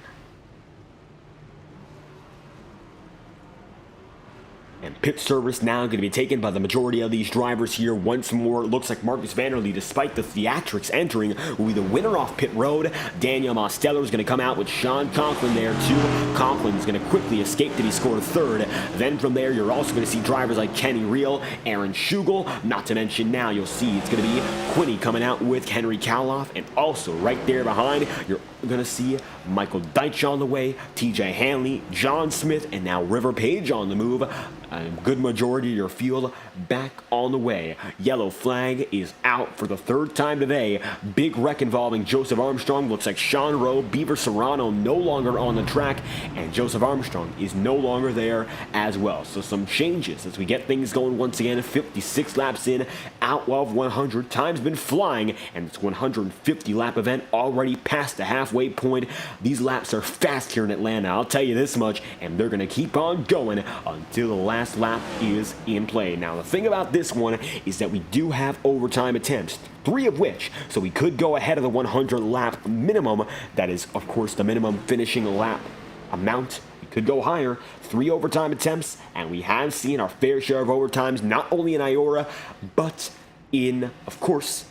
And pit service now going to be taken by the majority of these drivers here once more. It looks like Marcus Vanderlei, despite the theatrics entering, will be the winner off pit road. Daniel Mosteller is going to come out with Sean Conklin there too. Conklin is going to quickly escape to be scored third. Then from there, you're also going to see drivers like Kenny Reel, Aaron Schugel. Not to mention now, you'll see it's going to be Quinney coming out with Henry Kaloff. And also right there behind, you're going to see Michael Deitch on the way, TJ Hanley, John Smith, and now River Page on the move. A good majority of your field back on the way. Yellow flag is out for the third time today. Big wreck involving Joseph Armstrong. Looks like Sean Rowe, Beaver Serrano no longer on the track, and Joseph Armstrong is no longer there as well. So some changes as we get things going once again. 56 laps in, out of 100. Time's been flying, and it's 150 lap event already past the halfway point. These laps are fast here in Atlanta, I'll tell you this much, and they're going to keep on going until the last lap is in play. Now, the thing about this one is that we do have overtime attempts, 3 of which, so we could go ahead of the 100 lap minimum. That is, of course, the minimum finishing lap amount. We could go higher. 3 overtime attempts, and we have seen our fair share of overtimes, not only in IORA, but in, of course,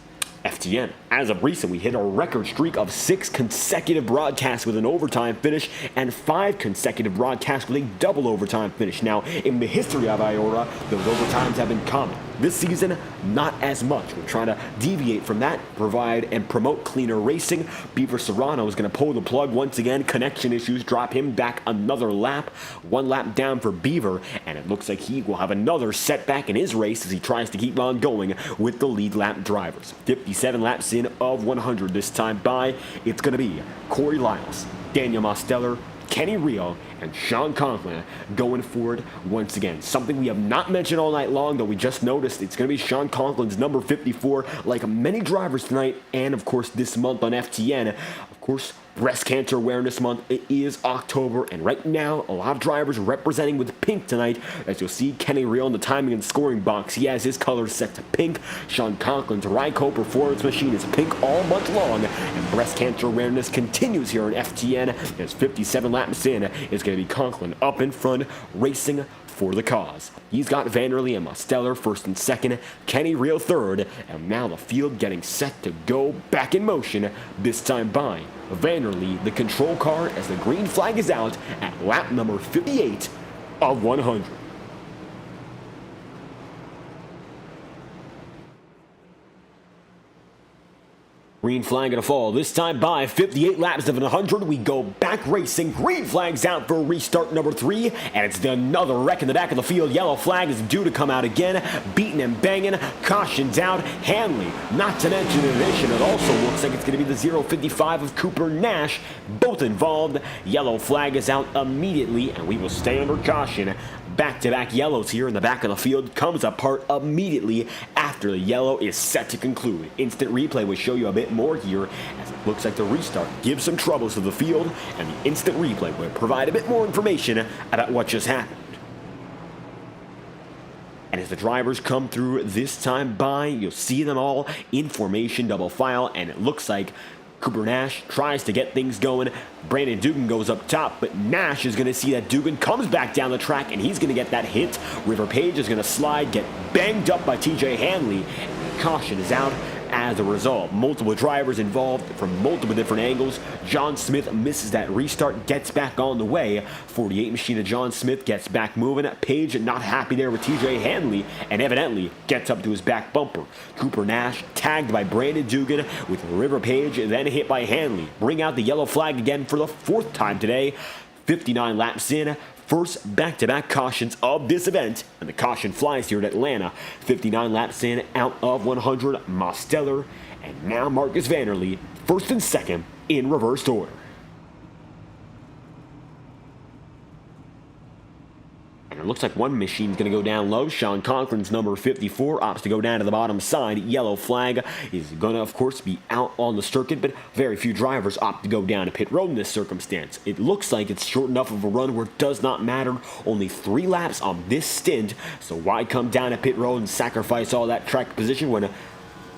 FTN. As of recent, we hit a record streak of 6 consecutive broadcasts with an overtime finish and 5 consecutive broadcasts with a double overtime finish. Now, in the history of IORA, those overtimes have been common. This season, not as much. We're trying to deviate from that, provide and promote cleaner racing. Beaver Serrano is going to pull the plug once again. Connection issues drop him back another lap. 1 lap down for Beaver, and it looks like he will have another setback in his race as he tries to keep on going with the lead lap drivers. 57 laps in of 100 this time by. It's going to be Corey Lyles, Daniel Mosteller, Kenny Reel, and Sean Conklin going forward once again. Something we have not mentioned all night long, though we just noticed, it's going to be Sean Conklin's number 54, like many drivers tonight, and of course this month on FTN. Of course, Breast Cancer Awareness Month. It is October, and right now, a lot of drivers representing with pink tonight. As you'll see, Kenny Reel in the timing and scoring box. He has his colors set to pink. Sean Conklin's Ryco Performance Machine is pink all month long, and Breast Cancer Awareness continues here in FTN. As 57 laps in, it's going to be Conklin up in front, racing for the cause. He's got Vanderlei and Mosteller first and second, Kenny Reel third, and now the field getting set to go back in motion, this time by Vanderlei, the control car, as the green flag is out at lap number 58 of 100. Green flag gonna fall, this time by 58 laps of 100. We go back racing. Green flag's out for restart number 3, and it's another wreck in the back of the field. Yellow flag is due to come out again. Beating and banging. Caution's out. Hanley, not to mention in addition, it also looks like it's gonna be the 055 of Cooper Nash. Both involved. Yellow flag is out immediately, and we will stay under caution. Back-to-back yellows here in the back of the field comes apart immediately after the yellow is set to conclude. Instant replay will show you a bit more here, as it looks like the restart gives some troubles to the field, and the instant replay will provide a bit more information about what just happened. And as the drivers come through this time by, you'll see them all in formation, double file, and it looks like Cooper Nash tries to get things going. Brandon Dugan goes up top, but Nash is going to see that Dugan comes back down the track, and he's going to get that hit. River Page is going to slide, get banged up by TJ Hanley. And caution is out as a result. Multiple drivers involved from multiple different angles. John Smith misses that restart, gets back on the way. 48 machine of John Smith gets back moving. Page not happy there with TJ Hanley, and evidently gets up to his back bumper. Cooper Nash tagged by Brandon Dugan with River Page, then hit by Hanley. Bring out the yellow flag again for the 4th time today. 59 laps in. First back-to-back cautions of this event, and the caution flies here at Atlanta. 59 laps in, out of 100, Mosteller, and now Marcus Vanderlee, 1st and 2nd in reversed order. And it looks like one machine's going to go down low. Sean Cochran's number 54 opts to go down to the bottom side. Yellow flag is going to, of course, be out on the circuit, but very few drivers opt to go down to pit road in this circumstance. It looks like it's short enough of a run where it does not matter. Only 3 laps on this stint, so why come down to pit road and sacrifice all that track position when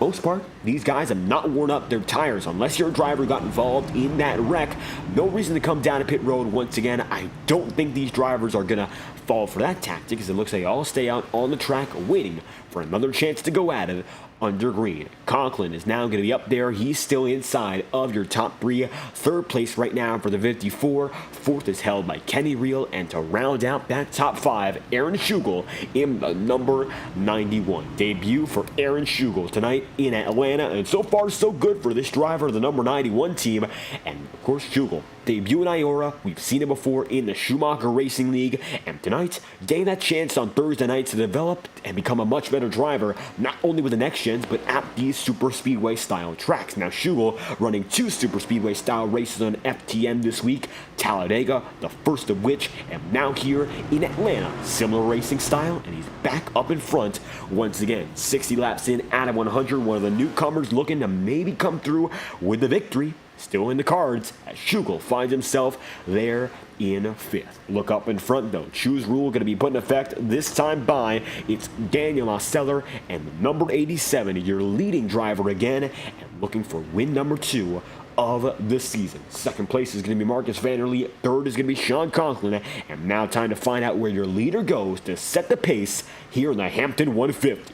most part, these guys have not worn up their tires. Unless your driver got involved in that wreck, no reason to come down to pit road once again. I don't think these drivers are going to fall for that tactic, as it looks like they all stay out on the track waiting for another chance to go at it under green. Conklin is now going to be up there. He's still inside of your top 3. 3rd place right now for the 54. 4th is held by Kenny Reel. And to round out that top 5, Aaron Schugel in the number 91. Debut for Aaron Schugel tonight in Atlanta. And so far, so good for this driver, the number 91 team. And of course, Schugel debut in IORA. We've seen it before in the Schumacher Racing League, and tonight getting that chance on Thursday night to develop and become a much better driver, not only with the next gens, but at these super speedway style tracks. Now Schugel running 2 super speedway style races on FTN this week, Talladega, the first of which, and now here in Atlanta, similar racing style, and he's back up in front once again. 60 laps in, out of 100, one of the newcomers looking to maybe come through with the victory. Still in the cards as Schugel finds himself there in 5th. Look up in front though. Choose rule going to be put in effect this time by it's Daniel Mosteller and the number 87, your leading driver again, and looking for win number 2 of the season. 2nd place is going to be Marcus Vanderlee. 3rd is going to be Sean Conklin. And now time to find out where your leader goes to set the pace here in the Hampton 150.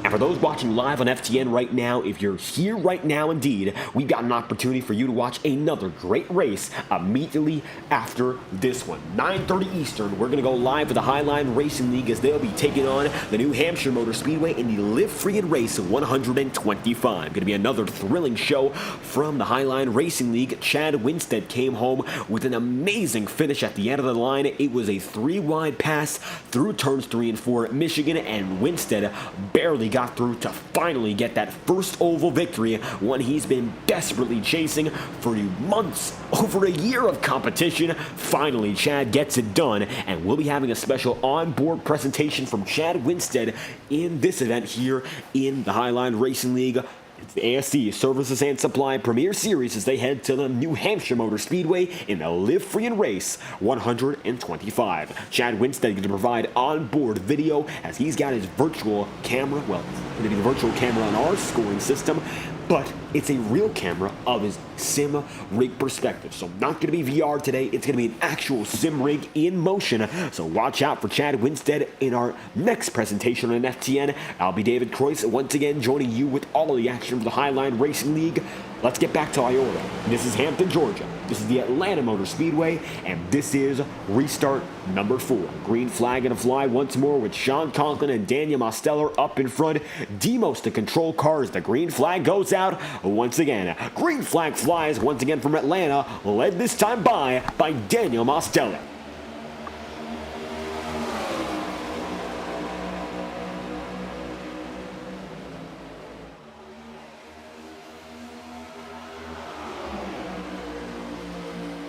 And for those watching live on FTN right now, if you're here right now indeed, we've got an opportunity for you to watch another great race immediately after this one. 9:30 Eastern, we're going to go live with the Highline Racing League as they'll be taking on the New Hampshire Motor Speedway in the Live Free and Race 125. Going to be another thrilling show from the Highline Racing League. Chad Winstead came home with an amazing finish at the end of the line. It was a 3-wide pass through turns 3 and 4 at Michigan, and Winstead barely got through to finally get that first oval victory, one he's been desperately chasing for months, over a year of competition. Finally, Chad gets it done, and we'll be having a special on-board presentation from Chad Winstead in this event here in the Highline Racing League. It's the ASC Services and Supply Premier Series as they head to the New Hampshire Motor Speedway in the Live Free and Race 125. Chad Winstead going to provide onboard video as he's got his virtual camera. Well, it's going to be the virtual camera on our scoring system, but it's a real camera of his sim rig perspective. So not going to be VR today. It's going to be an actual sim rig in motion. So watch out for Chad Winstead in our next presentation on FTN. I'll be David Croyce once again joining you with all of the action for the Highline Racing League. Let's get back to IORA. This is Hampton, Georgia. This is the Atlanta Motor Speedway, and this is restart number 4. Green flag gonna fly once more with Sean Conklin and Daniel Mosteller up in front. Demos to control cars. The green flag goes out once again. Green flag flies once again from Atlanta, led this time by Daniel Mosteller.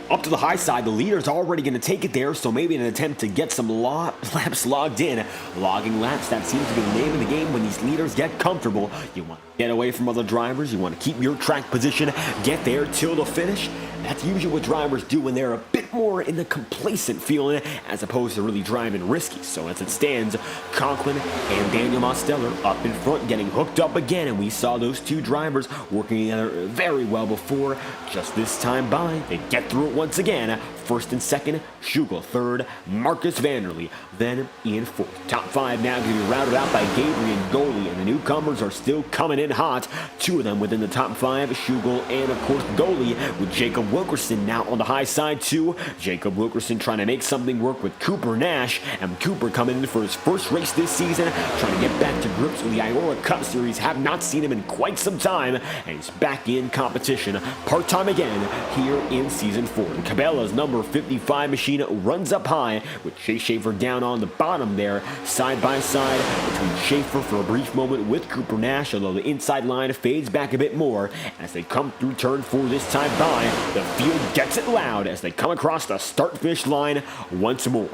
Up to the high side, the leader's already going to take it there, so maybe an attempt to get some laps logged in. Logging laps, that seems to be the name of the game when these leaders get comfortable. You want to get away from other drivers, you want to keep your track position, get there till the finish. That's usually what drivers do when they're a bit more in the complacent feeling as opposed to really driving risky. So as it stands, Conklin and Daniel Mosteller up in front getting hooked up again, and we saw those two drivers working together very well before. Just this time by, they get through it once again first and second, Schugel third, Marcus Vanderlei then in fourth. Top 5 now going to be rounded out by Gabriel Goli, and the newcomers are still coming in hot. 2 of them within the top 5, Schugel and of course Goli, with Jacob Wilkerson now on the high side too. Jacob Wilkerson trying to make something work with Cooper Nash, and Cooper coming in for his first race this season, trying to get back to grips with the IORA Cup Series. Have not seen him in quite some time, and he's back in competition part-time again here in Season 4. The Cabela's number 55 machine runs up high, with Chase Schaefer down on the bottom there, side by side between Schaefer for a brief moment with Cooper Nash, although the inside line fades back a bit more as they come through turn 4 this time by. The field gets it loud as they come across the start-finish line once more.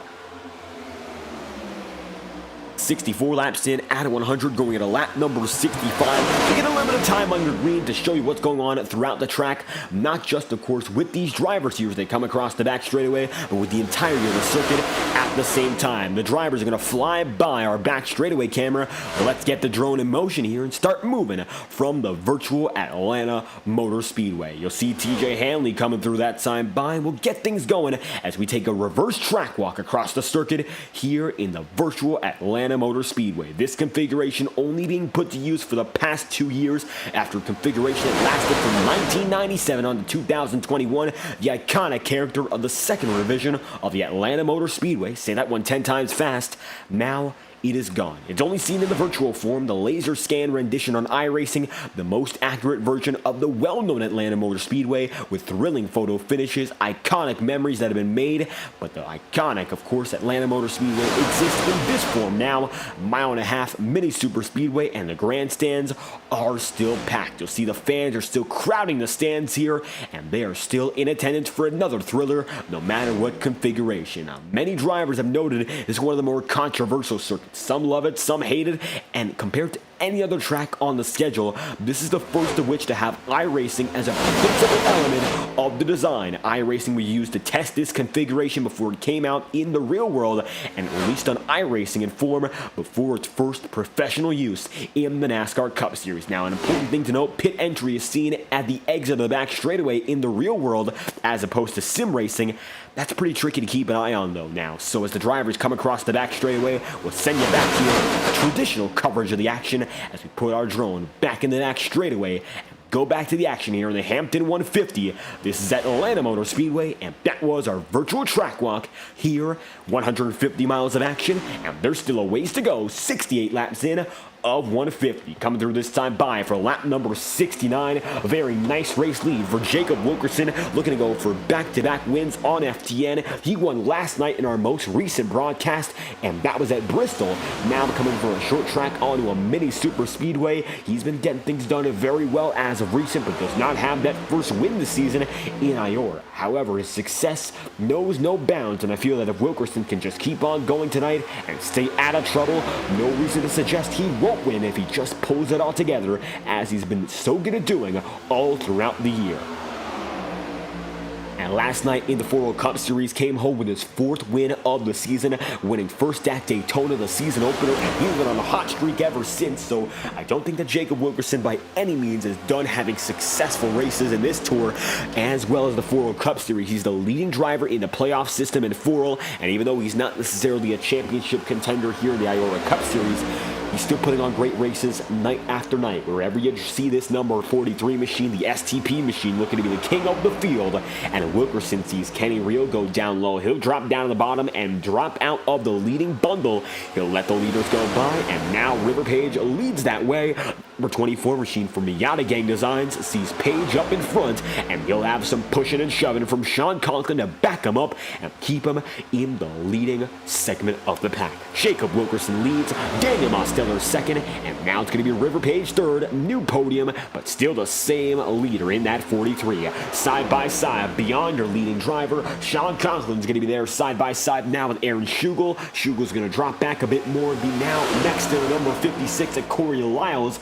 64 laps in at 100, going at a lap number 65. We get a little bit of time on your green to show you what's going on throughout the track, not just, of course, with these drivers here as they come across the back straightaway, but with the entirety of the circuit at the same time. The drivers are going to fly by our back straightaway camera. Let's get the drone in motion here and start moving from the virtual Atlanta Motor Speedway. You'll see TJ Hanley coming through that sign by. We'll get things going as we take a reverse track walk across the circuit here in the virtual Atlanta Motor Speedway. This configuration only being put to use for the past 2 years after configuration that lasted from 1997 on to 2021. The iconic character of the second revision of the Atlanta Motor Speedway, say that one 10 times fast, now it is gone. It's only seen in the virtual form, the laser scan rendition on iRacing, the most accurate version of the well-known Atlanta Motor Speedway, with thrilling photo finishes, iconic memories that have been made, but the iconic, of course, Atlanta Motor Speedway exists in this form now. Mile-and-a-half mini super speedway, and the grandstands are still packed. You'll see the fans are still crowding the stands here, and they are still in attendance for another thriller, no matter what configuration. Now, many drivers have noted this is one of the more controversial circuits. Some love it, some hate it, and compared to any other track on the schedule, this is the first of which to have iRacing as a principal element of the design. iRacing was used to test this configuration before it came out in the real world and released on iRacing in form before its first professional use in the NASCAR Cup Series. Now, an important thing to note, pit entry is seen at the exit of the back straightaway in the real world as opposed to sim racing. That's pretty tricky to keep an eye on though now. So as the drivers come across the back straightaway, we'll send you back here, traditional coverage of the action as we put our drone back in the back straightaway. Go back to the action here in the Hampton 150. This is Atlanta Motor Speedway, and that was our virtual track walk here. 150 miles of action, and there's still a ways to go. 68 laps in of 150. Coming through this time by for lap number 69. A very nice race lead for Jacob Wilkerson, looking to go for back-to-back wins on FTN. He won last night in our most recent broadcast, and that was at Bristol. Now coming for a short track onto a mini super speedway. He's been getting things done very well as of recent, but does not have that first win this season in IORA. However, his success knows no bounds, and I feel that if Wilkerson can just keep on going tonight and stay out of trouble, no reason to suggest he won't win if he just pulls it all together, as he's been so good at doing all throughout the year. And last night in the FORL Cup Series came home with his 4th win of the season, winning first at Daytona, the season opener, and he's been on a hot streak ever since. So I don't think that Jacob Wilkerson by any means is done having successful races in this tour as well as the FORL Cup Series. He's the leading driver in the playoff system in FORL, and even though he's not necessarily a championship contender here in the IORA Cup Series, he's still putting on great races night after night. Wherever you see this number 43 machine, the STP machine, looking to be the king of the field, and Wilkerson sees Kenny Rio go down low. He'll drop down to the bottom and drop out of the leading bundle. He'll let the leaders go by, and now River Page leads that way. Number 24 machine from Miata Gang Designs sees Page up in front, and he'll have some pushing and shoving from Sean Conklin to back him up and keep him in the leading segment of the pack. Jacob Wilkerson leads, Daniel Mosteller second, and now it's going to be River Page third. New podium, but still the same leader in that 43. Side by side, beyond your leading driver, Sean Conklin's going to be there side by side now with Aaron Schugel. Schugel's going to drop back a bit more and be now next to the number 56 at Corey Lyles.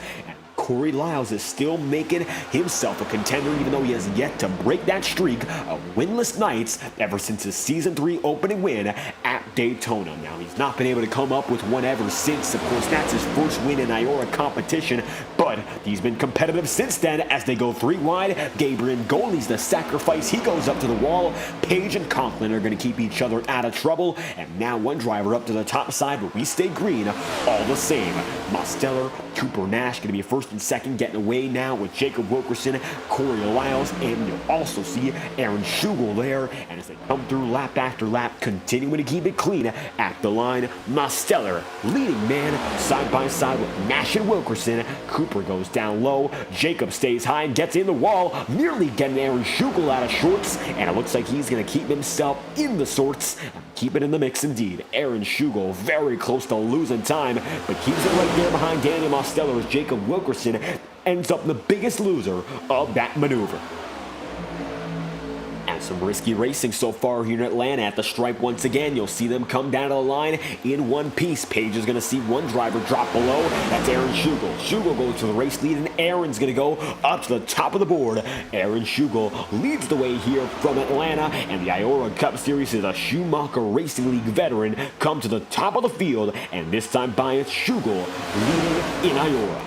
Corey Lyles is still making himself a contender, even though he has yet to break that streak of winless nights ever since his Season 3 opening win at Daytona. Now, he's not been able to come up with one ever since. Of course, that's his first win in IORA competition, but he's been competitive since then as they go 3 wide. Gabriel Goli's the sacrifice. He goes up to the wall. Page and Conklin are going to keep each other out of trouble, and now one driver up to the top side, but we stay green all the same. Mosteller, Cooper Nash going to be first and second, getting away now with Jacob Wilkerson, Corey Lyles, and you'll also see Aaron Schugel there. And as they come through lap after lap, continuing to keep it clean at the line, Mosteller leading man side by side with Nash and Wilkerson. Cooper goes down low, Jacob stays high and gets in the wall, nearly getting Aaron Schugel out of shorts, and it looks like he's going to keep himself in the sorts. Keep it in the mix indeed. Aaron Schugel very close to losing time, but keeps it right there behind Daniel Mosteller as Jacob Wilkerson ends up the biggest loser of that maneuver. And some risky racing so far here in Atlanta at the stripe once again. You'll see them come down to the line in one piece. Page is going to see one driver drop below. That's Aaron Schugel. Schugel goes to the race lead, and Aaron's going to go up to the top of the board. Aaron Schugel leads the way here from Atlanta, and the IORA Cup Series is a Schumacher Racing League veteran come to the top of the field, and this time by it's Schugel leading in IORA.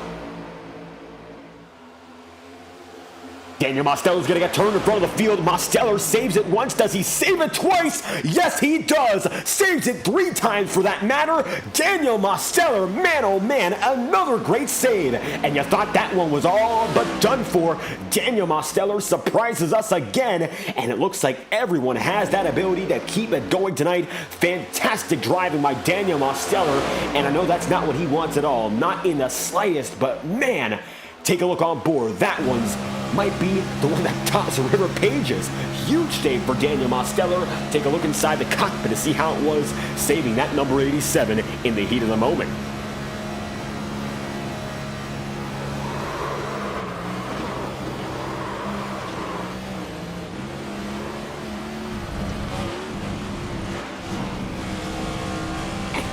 Daniel Mosteller's going to get turned in front of the field. Mosteller saves it once. Does he save it twice? Yes, he does. Saves it 3 times for that matter. Daniel Mosteller, man oh man, another great save. And you thought that one was all but done for. Daniel Mosteller surprises us again, and it looks like everyone has that ability to keep it going tonight. Fantastic driving by Daniel Mosteller, and I know that's not what he wants at all. Not in the slightest, but man, take a look on board. That one's might be the one that tops River Page's. Huge save for Daniel Mosteller. Take a look inside the cockpit to see how it was, saving that number 87 in the heat of the moment.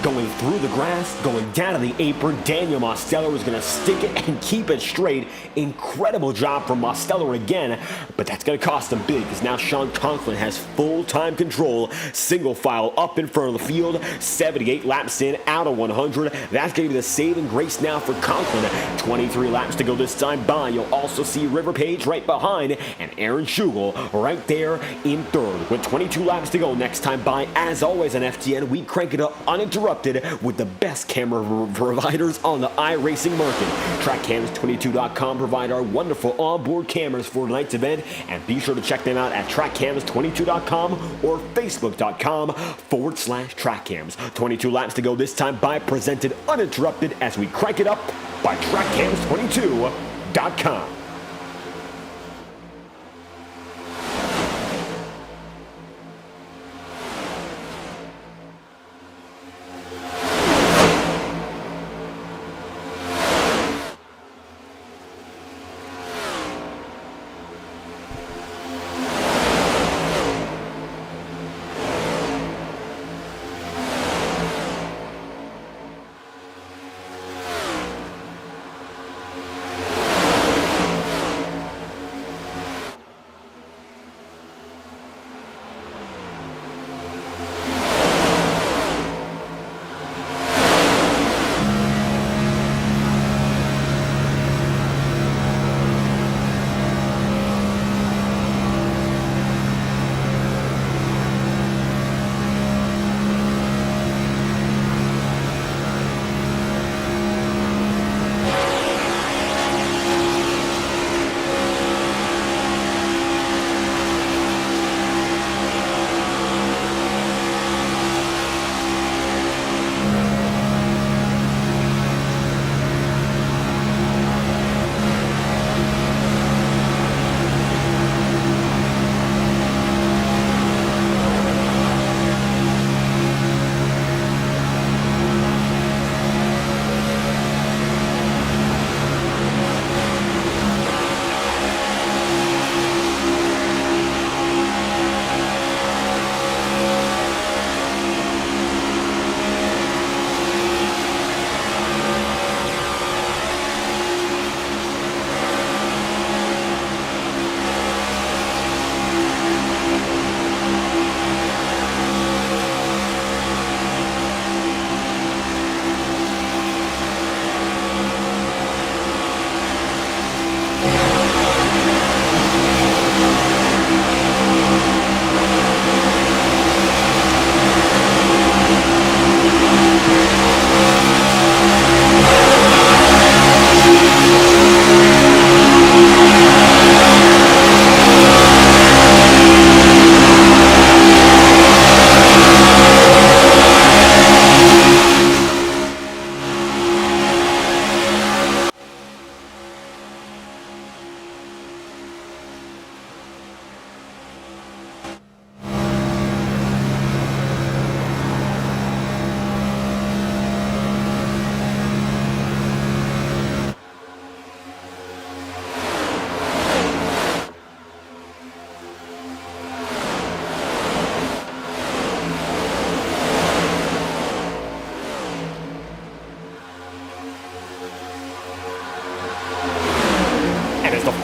Going through the grass, going down to the apron, Daniel Mosteller is going to stick it and keep it straight. Incredible job from Mosteller again, but that's going to cost him big because now Sean Conklin has full-time control. Single file up in front of the field, 78 laps in, out of 100. That's going to be the saving grace now for Conklin. 23 laps to go this time by. You'll also see River Page right behind, and Aaron Schugel right there in third. With 22 laps to go next time by, as always on FTN, we crank it up uninterrupted with the best camera providers on the iRacing market. TrackCams22.com provide our wonderful onboard cameras for tonight's event, and be sure to check them out at TrackCams22.com or Facebook.com/TrackCams. 22 laps to go this time by, presented uninterrupted as we crank it up by TrackCams22.com.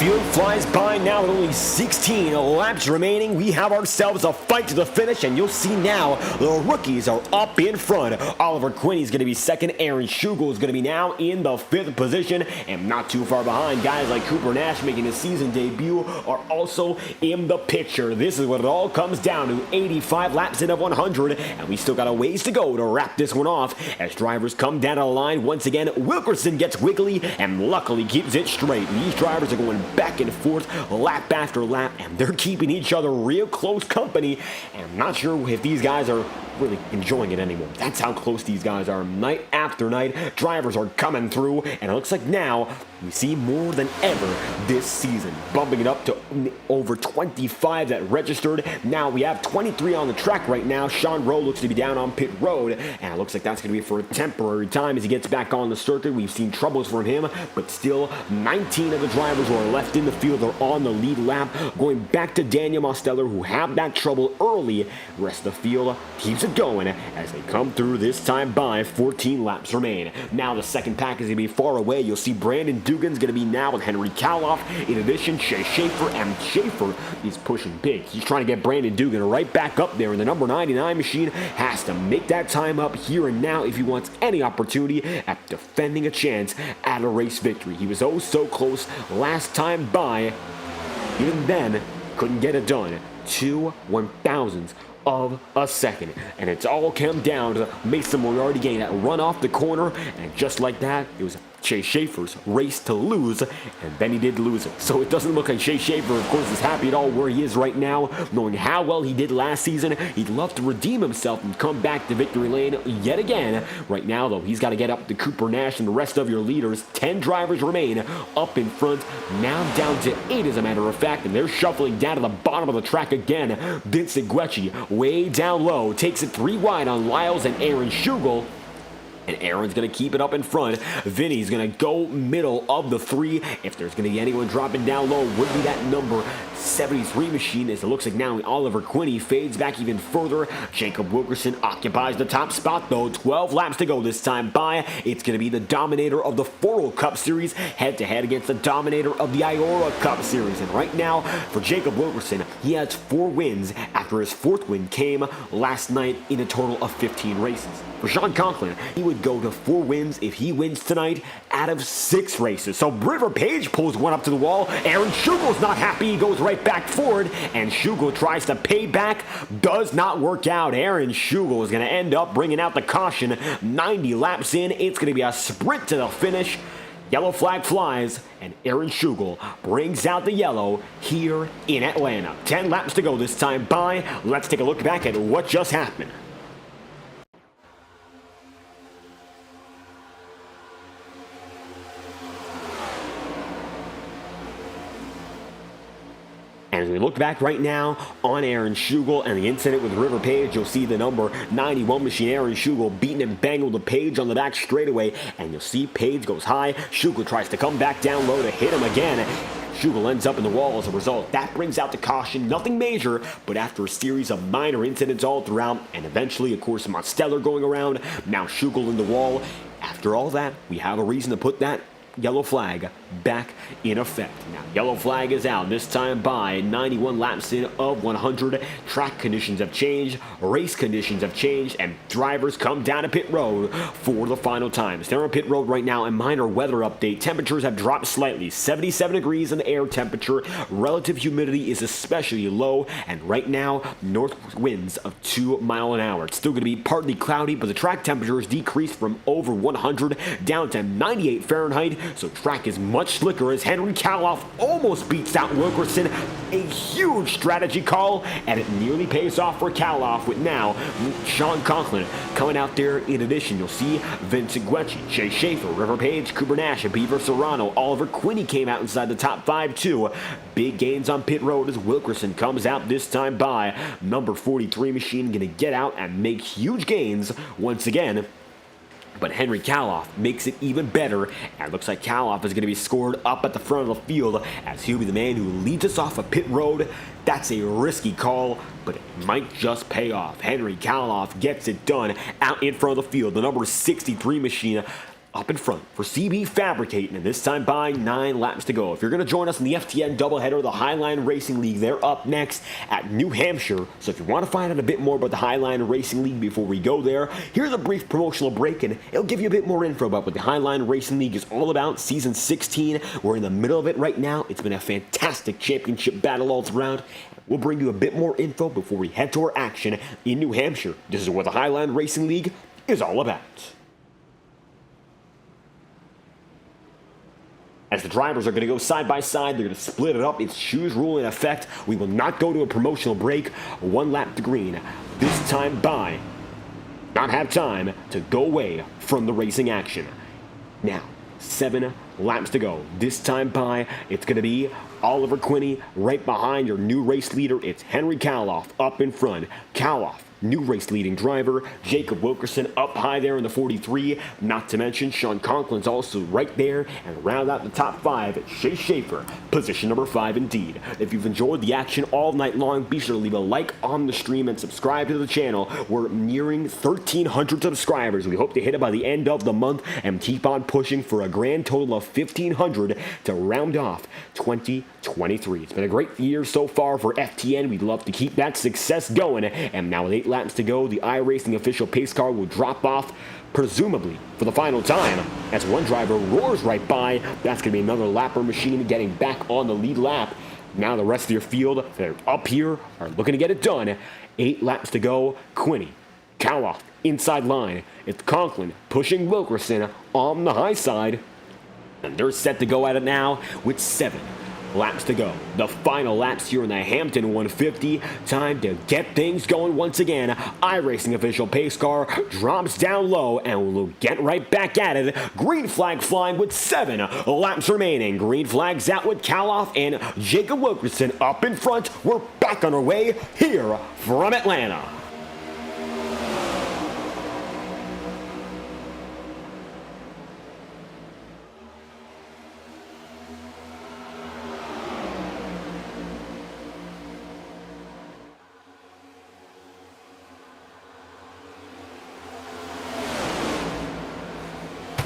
field flies by now with only 16 laps remaining. We have ourselves a fight to the finish, and you'll see now the rookies are up in front. Oliver Quinney's going to be second. Aaron Schugel is going to be now in the 5th position, and not too far behind. Guys like Cooper Nash making his season debut are also in the picture. This is what it all comes down to. 85 laps in of 100, and we still got a ways to go to wrap this one off as drivers come down to the line. Once again, Wilkerson gets wiggly and luckily keeps it straight. These drivers are going back and forth lap after lap, and they're keeping each other real close company, and I'm not sure if these guys are really enjoying it anymore. That's how close these guys are. Night after night, drivers are coming through, and it looks like now we see more than ever this season, bumping it up to over 25 that registered. Now we have 23 on the track right now. Sean Rowe looks to be down on pit road, and it looks like that's going to be for a temporary time as he gets back on the circuit. We've seen troubles from him, but still 19 of the drivers who are left in the field are on the lead lap. Going back to Daniel Mosteller, who had that trouble early. The rest of the field keeps it going as they come through this time by 14 laps remain. Now the second pack is going to be far away. You'll see Brandon Dugan's going to be now with Henry Kaloff. In addition, Chase Schaefer, and Schaefer is pushing big. He's trying to get Brandon Dugan right back up there, and the number 99 machine has to make that time up here and now if he wants any opportunity at defending a chance at a race victory. He was oh so close last time by. Even then, couldn't get it done. 2/1000ths of a second, and it's all come down to Mason Moriarty getting that run off the corner, and just like that, it was Chase Schaefer's race to lose, and then he did lose it. So it doesn't look like Chase Schaefer, of course, is happy at all where he is right now, knowing how well he did last season. He'd love to redeem himself and come back to victory lane yet again. Right now, though, he's got to get up to Cooper Nash and the rest of your leaders. 10 drivers remain up in front, now down to 8 as a matter of fact, and they're shuffling down to the bottom of the track again. Vincent Guecci way down low, takes it 3 wide on Lyles and Aaron Schugel. And Aaron's going to keep it up in front. Vinny's going to go middle of the 3. If there's going to be anyone dropping down low, would be that number 73 machine, as it looks like now Oliver Quinney fades back even further. Jacob Wilkerson occupies the top spot, though. 12 laps to go this time by. It's going to be the dominator of the FORL Cup Series head-to-head against the dominator of the IORA Cup Series. And right now, for Jacob Wilkerson, he has 4 wins after his 4th win came last night in a total of 15 races. For Sean Conklin, he would go to 4 wins if he wins tonight out of 6 races. So River Page pulls one up to the wall. Aaron Schugel's not happy. He goes right back forward, and Schugel tries to pay back. Does not work out. Aaron Schugel is going to end up bringing out the caution. 90 laps in. It's going to be a sprint to the finish. Yellow flag flies, and Aaron Schugel brings out the yellow here in Atlanta. 10 laps to go this time by. Let's take a look back at what just happened. As we look back right now on Aaron Schugel and the incident with River Page, you'll see the number 91 machine Aaron Schugel beating and banging the Page on the back straightaway, and you'll see Page goes high. Schugel tries to come back down low to hit him again. Schugel ends up in the wall as a result. That brings out the caution. Nothing major, but after a series of minor incidents all throughout, and eventually, of course, Mosteller going around, now Schugel in the wall. After all that, we have a reason to put that yellow flag back in effect. Now, yellow flag is out, this time by 91 laps in of 100. Track conditions have changed, race conditions have changed, and drivers come down to pit road for the final times. They're on pit road right now. A minor weather update. Temperatures have dropped slightly. 77 degrees in the air temperature. Relative humidity is especially low, and right now, north winds of 2 miles an hour. It's still going to be partly cloudy, but the track temperature has decreased from over 100 down to 98 Fahrenheit, so track is much slicker as Henry Kaloff almost beats out Wilkerson. A huge strategy call, and it nearly pays off for Kaloff with now Sean Conklin coming out there. In addition, you'll see Vincent Guecci, Chase Schaefer, River Page, Cooper Nash, and Beaver Serrano. Oliver Quinney came out inside the top 5 too. Big gains on pit road as Wilkerson comes out this time by. Number 43 machine going to get out and make huge gains once again. But Henry Kaloff makes it even better, and it looks like Kaloff is going to be scored up at the front of the field as he'll be the man who leads us off a pit road. That's a risky call, but it might just pay off. Henry Kaloff gets it done out in front of the field. The number 63 machine up in front for CB Fabricating, and this time by 9 laps to go. If you're going to join us in the FTN doubleheader, the Highline Racing League, they're up next at New Hampshire. So if you want to find out a bit more about the Highline Racing League before we go there, here's a brief promotional break, and it'll give you a bit more info about what the Highline Racing League is all about. Season 16, we're in the middle of it right now. It's been a fantastic championship battle all throughout. We'll bring you a bit more info before we head to our action in New Hampshire. This is what the Highline Racing League is all about. As the drivers are going to go side by side, they're going to split it up. It's shoes rule in effect. We will not go to a promotional break. 1 lap to green. This time by not have time to go away from the racing action. Now, 7 laps to go. This time by, it's going to be Oliver Quinney right behind your new race leader. It's Henry Kaloff up in front. Kaloff, new race leading driver. Jacob Wilkerson up high there in the 43. Not to mention Sean Conklin's also right there. And round out the top 5, Chase Schaefer, position number 5 indeed. If you've enjoyed the action all night long, be sure to leave a like on the stream and subscribe to the channel. We're nearing 1,300 subscribers. We hope to hit it by the end of the month and keep on pushing for a grand total of 1,500 to round off 2023. It's been a great year so far for FTN. We'd love to keep that success going. And now with 8 laps to go, the iRacing official pace car will drop off, presumably for the final time, as one driver roars right by. That's going to be another lapper machine getting back on the lead lap. Now the rest of your field, they're up here, are looking to get it done. 8 laps to go. Quinney, Kaloff, inside line. It's Conklin pushing Wilkerson on the high side. And they're set to go at it now with 7 laps to go. The final laps here in the Hampton 150. Time to get things going once again. iRacing official pace car drops down low and we'll get right back at it. Green flag flying with 7 laps remaining. Green flags out with Kaloff and Jacob Wilkerson up in front. We're back on our way here from Atlanta.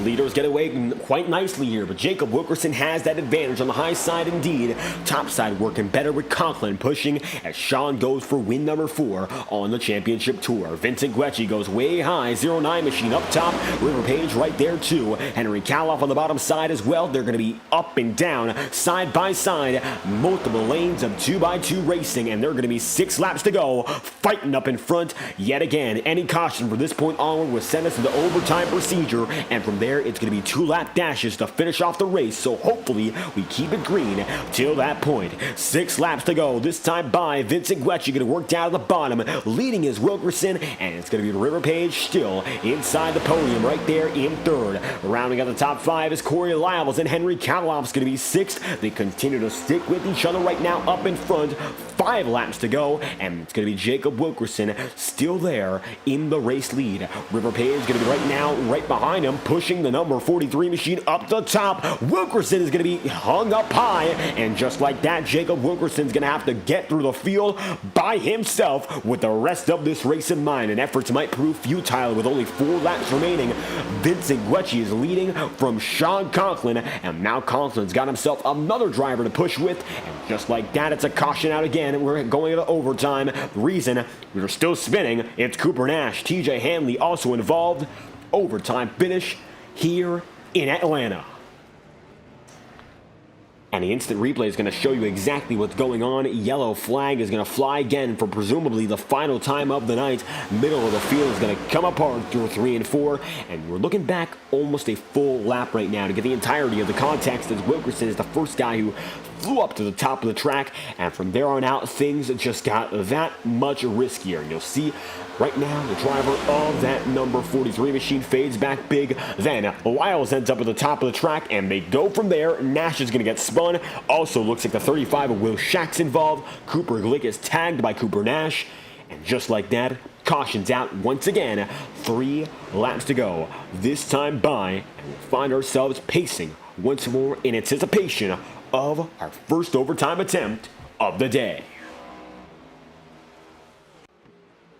Leaders get away quite nicely here, but Jacob Wilkerson has that advantage on the high side indeed. Top side working better with Conklin pushing as Sean goes for win number 4 on the championship tour. Vincent Guecci goes way high, 09 machine up top. River Page right there too. Henry Kaloff on the bottom side as well. They're going to be up and down, side by side. Multiple lanes of 2x2 racing, and they're going to be 6 laps to go. Fighting up in front yet again. Any caution from this point onward will send us into overtime procedure, and from there it's going to be 2 lap dashes to finish off the race, so hopefully we keep it green till that point. 6 laps to go. This time by Vincent Guecci going to work down at the bottom. Leading is Wilkerson, and it's going to be River Page still inside the podium right there in 3rd. Rounding out the top 5 is Corey Lyles, and Henry Kaloff's going to be 6th. They continue to stick with each other right now up in front. 5 laps to go, and it's going to be Jacob Wilkerson still there in the race lead. River Page is going to be right now right behind him, pushing the number 43 machine up the top. Wilkerson is going to be hung up high, and just like that, Jacob Wilkerson's going to have to get through the field by himself with the rest of this race in mind, and efforts might prove futile with only 4 laps remaining. Vincent Guecci is leading from Sean Conklin, and now Conklin's got himself another driver to push with, and just like that, it's a caution out again. We're going into overtime. The reason we're still spinning, it's Cooper Nash, TJ Hanley also involved. Overtime finish here in Atlanta. And the instant replay is going to show you exactly what's going on. Yellow flag is going to fly again for presumably the final time of the night. Middle of the field is going to come apart through 3 and 4. And we're looking back almost a full lap right now to get the entirety of the context, as Wilkerson is the first guy who flew up to the top of the track. And from there on out, things just got that much riskier. And you'll see right now, the driver of that number 43 machine fades back big. Then Lyles ends up at the top of the track, and they go from there. Nash is going to get spun. Also looks like the 35 of Will Shack's involved. Cooper Glick is tagged by Cooper Nash. And just like that, caution's out once again. 3 laps to go. This time by, and we'll find ourselves pacing once more in anticipation of our first overtime attempt of the day.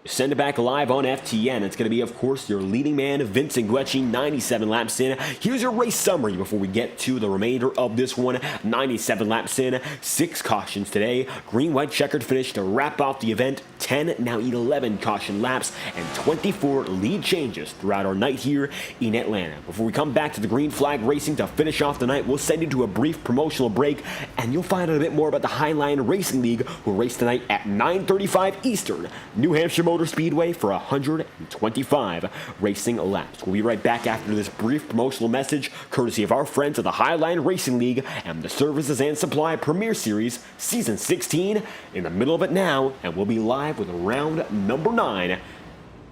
Send it back live on FTN. It's going to be, of course, your leading man, Vincent Guecci, 97 laps in. Here's your race summary before we get to the remainder of this one. 97 laps in, 6 cautions today. Green-white checkered finish to wrap off the event. 10, now 11 caution laps, and 24 lead changes throughout our night here in Atlanta. Before we come back to the green flag racing to finish off the night, we'll send you to a brief promotional break, and you'll find out a bit more about the Highline Racing League, who race tonight at 9:35 Eastern, New Hampshire Motor Speedway for 125 racing laps. We'll be right back after this brief promotional message, courtesy of our friends at the Highline Racing League and the Services and Supply Premier Series, Season 16, in the middle of it now, and we'll be live with round number 9.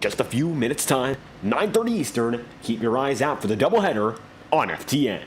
Just a few minutes time, 9:30 Eastern. Keep your eyes out for the doubleheader on FTN.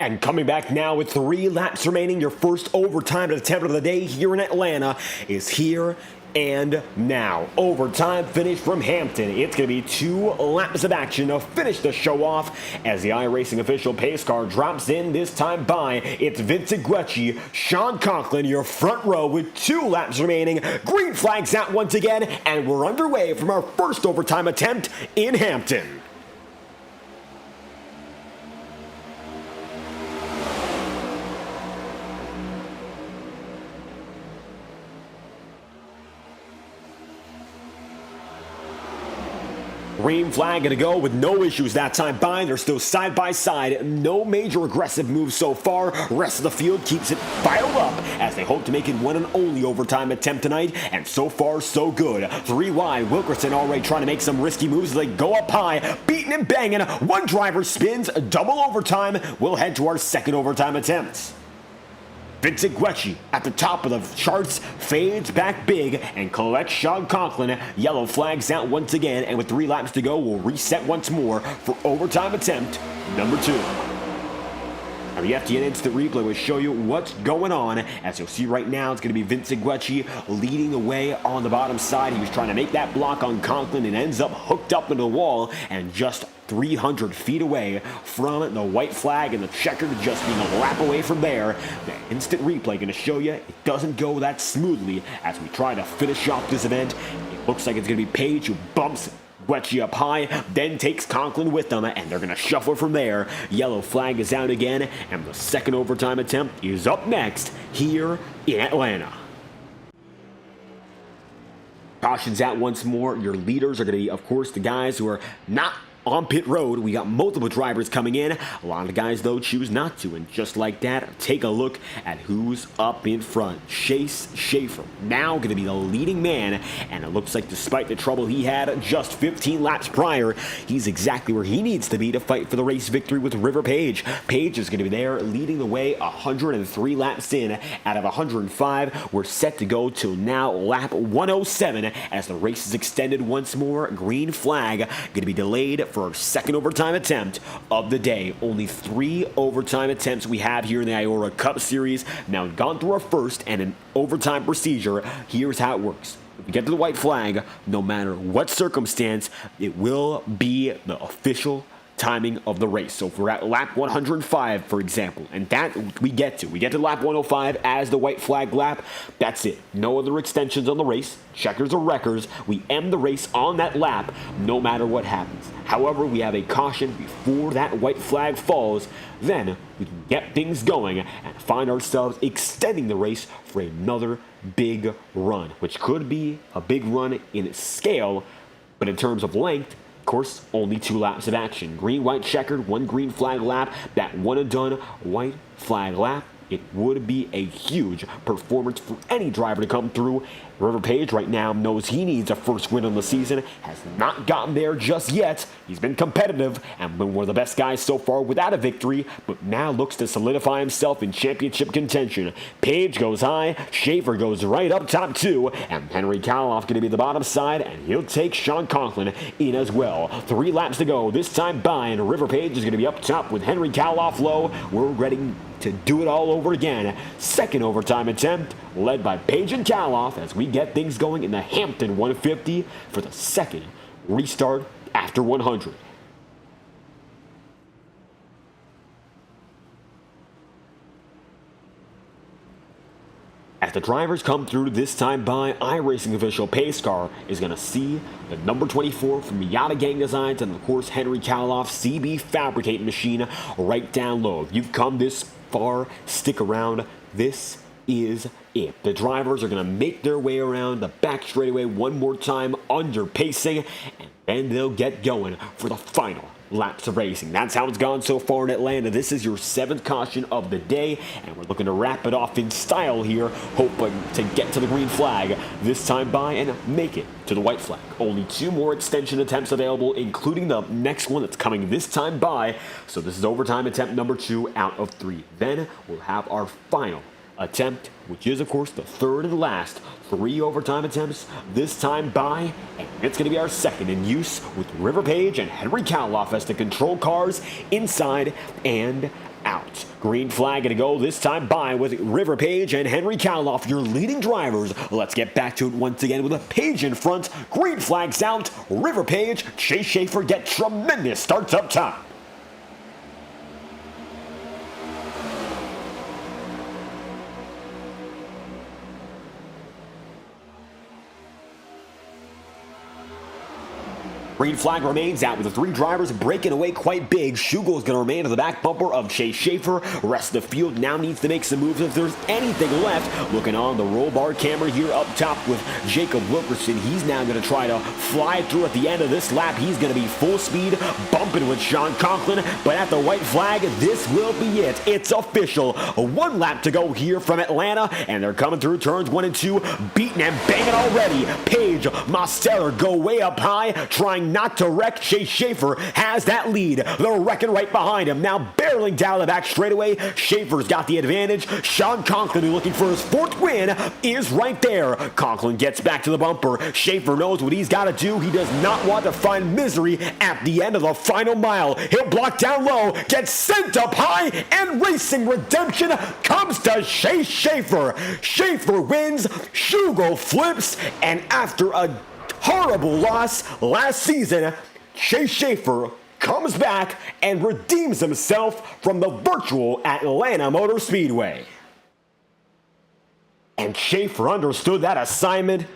And coming back now with 3 laps remaining, your first overtime attempt of the day here in Atlanta is here and now. Overtime finish from Hampton. It's going to be 2 laps of action to finish the show off as the iRacing official pace car drops in, this time by. It's Vincent Guecci, Sean Conklin, your front row with 2 laps remaining. Green flags out once again, and we're underway from our first overtime attempt in Hampton. Green flag gonna go with no issues that time by. They're still side by side. No major aggressive moves so far. Rest of the field keeps it fired up as they hope to make it one and only overtime attempt tonight. And so far, so good. 3 wide. Wilkerson already trying to make some risky moves as they go up high. Beating and banging. One driver spins. Double overtime. We'll head to our second overtime attempt. Vincent Guecci at the top of the charts fades back big and collects Sean Conklin. Yellow flags out once again, and with 3 laps to go, we'll reset once more for overtime attempt number 2. Now the FTN Instant Replay will show you what's going on. As you'll see right now, it's going to be Vincent Guecci leading the way on the bottom side. He was trying to make that block on Conklin and ends up hooked up into the wall and just 300 feet away from the white flag and the checker, just being a lap away from there. The Instant Replay going to show you it doesn't go that smoothly as we try to finish off this event. It looks like it's going to be Page who bumps Guecci up high, then takes Conklin with them, and they're going to shuffle from there. Yellow flag is out again, and the second overtime attempt is up next here in Atlanta. Cautions out once more. Your leaders are going to be, of course, the guys who are not On pit road, we got multiple drivers coming in. A lot of guys, though, choose not to. And just like that, take a look at who's up in front. Chase Schaefer, now going to be the leading man. And it looks like despite the trouble he had just 15 laps prior, he's exactly where he needs to be to fight for the race victory with River Page. Page is going to be there leading the way 103 laps in out of 105. We're set to go till now lap 107 as the race is extended once more. Green flag going to be delayed for our second overtime attempt of the day. Only 3 overtime attempts we have here in the IORA Cup Series. Now, we've gone through our first and an overtime procedure. Here's how it works. If we get to the white flag, no matter what circumstance, it will be the official timing of the race. So if we're at lap 105, for example, and that we get to lap 105 as the white flag lap, that's it. No other extensions on the race, checkers or wreckers. We end the race on that lap no matter what happens. However, we have a caution before that white flag falls. Then we can get things going and find ourselves extending the race for another big run, which could be a big run in scale, but in terms of length, of course, only 2 laps of action. Green, white, checkered, 1 green flag lap. That one and done white flag lap. It would be a huge performance for any driver to come through. River Page right now knows he needs a first win on the season. Has not gotten there just yet. He's been competitive and been one of the best guys so far without a victory, but now looks to solidify himself in championship contention. Page goes high, Schaefer goes right up top too, and Henry Kaloff going to be the bottom side, and he'll take Sean Conklin in as well. 3 laps to go, this time by, and River Page is going to be up top with Henry Kaloff low. We're ready to do it all over again. Second overtime attempt, led by Page and Kaloff as we get things going in the Hampton 150 for the second restart after 100. As the drivers come through this time by, iRacing official Pace Car is going to see the number 24 from Miata Gang Designs and, of course, Henry Kaloff CB Fabricating Machine right down low. If you've come this far, stick around. This is it. The drivers are going to make their way around the back straightaway one more time under pacing, and then they'll get going for the final laps of racing. That's how it's gone so far in Atlanta. This is your 7th caution of the day, and we're looking to wrap it off in style here, hoping to get to the green flag this time by and make it to the white flag. Only 2 more extension attempts available, including the next one that's coming this time by. So this is overtime attempt number 2 out of 3. Then we'll have our final attempt, which is, of course, the third and last 3 overtime attempts this time by, and it's going to be our second in use with River Page and Henry Kaloff as the control cars inside and out. Green flag going to go this time by with River Page and Henry Kaloff, your leading drivers. Let's get back to it once again with a Page in front. Green flags out. River Page, Chase Schaefer get tremendous starts up top. Green flag remains out with the 3 drivers breaking away quite big. Schugel is going to remain to the back bumper of Chase Schaefer. Rest of the field now needs to make some moves if there's anything left. Looking on the roll bar camera here up top with Jacob Wilkerson. He's now going to try to fly through at the end of this lap. He's going to be full speed, bumping with Sean Conklin. But at the white flag, this will be it. It's official. 1 lap to go here from Atlanta, and they're coming through turns 1 and 2, beating and banging already. Page, Mosteller go way up high, trying not to wreck. Chase Schaefer has that lead. They're wrecking right behind him. Now barreling down the back straightaway. Schaefer's got the advantage. Sean Conklin, looking for his 4th win, is right there. Conklin gets back to the bumper. Schaefer knows what he's got to do. He does not want to find misery at the end of the final mile. He'll block down low, gets sent up high, and racing redemption comes to Chase Schaefer. Schaefer wins, Schugel flips, and after a horrible loss last season, Chase Schaefer comes back and redeems himself from the virtual Atlanta Motor Speedway. And Schaefer understood that assignment,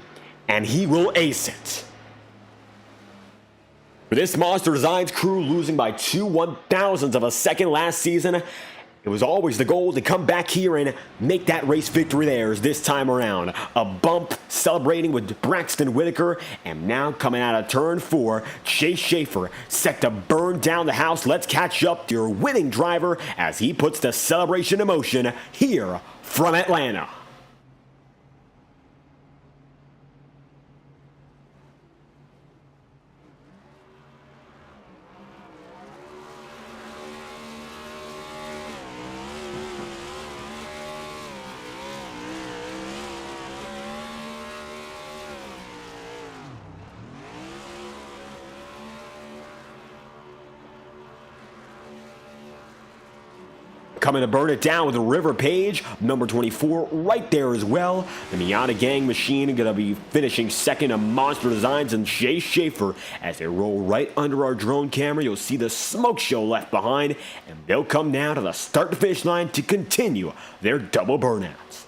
and he will ace it. For this Monster Designs crew, losing by 2/1000ths of a second last season, It was always the goal to come back here and make that race victory theirs this time around. A bump celebrating with Braxton Whitaker, and now coming out of turn 4, Chase Schaefer set to burn down the house. Let's catch up to your winning driver as he puts the celebration in motion here from Atlanta. Coming to burn it down with a River Page, number 24, right there as well. The Miata Gang machine going to be finishing second to Monster Designs and Chase Schaefer. As they roll right under our drone camera, you'll see the smoke show left behind, and they'll come down to the start-to-finish line to continue their double burnouts.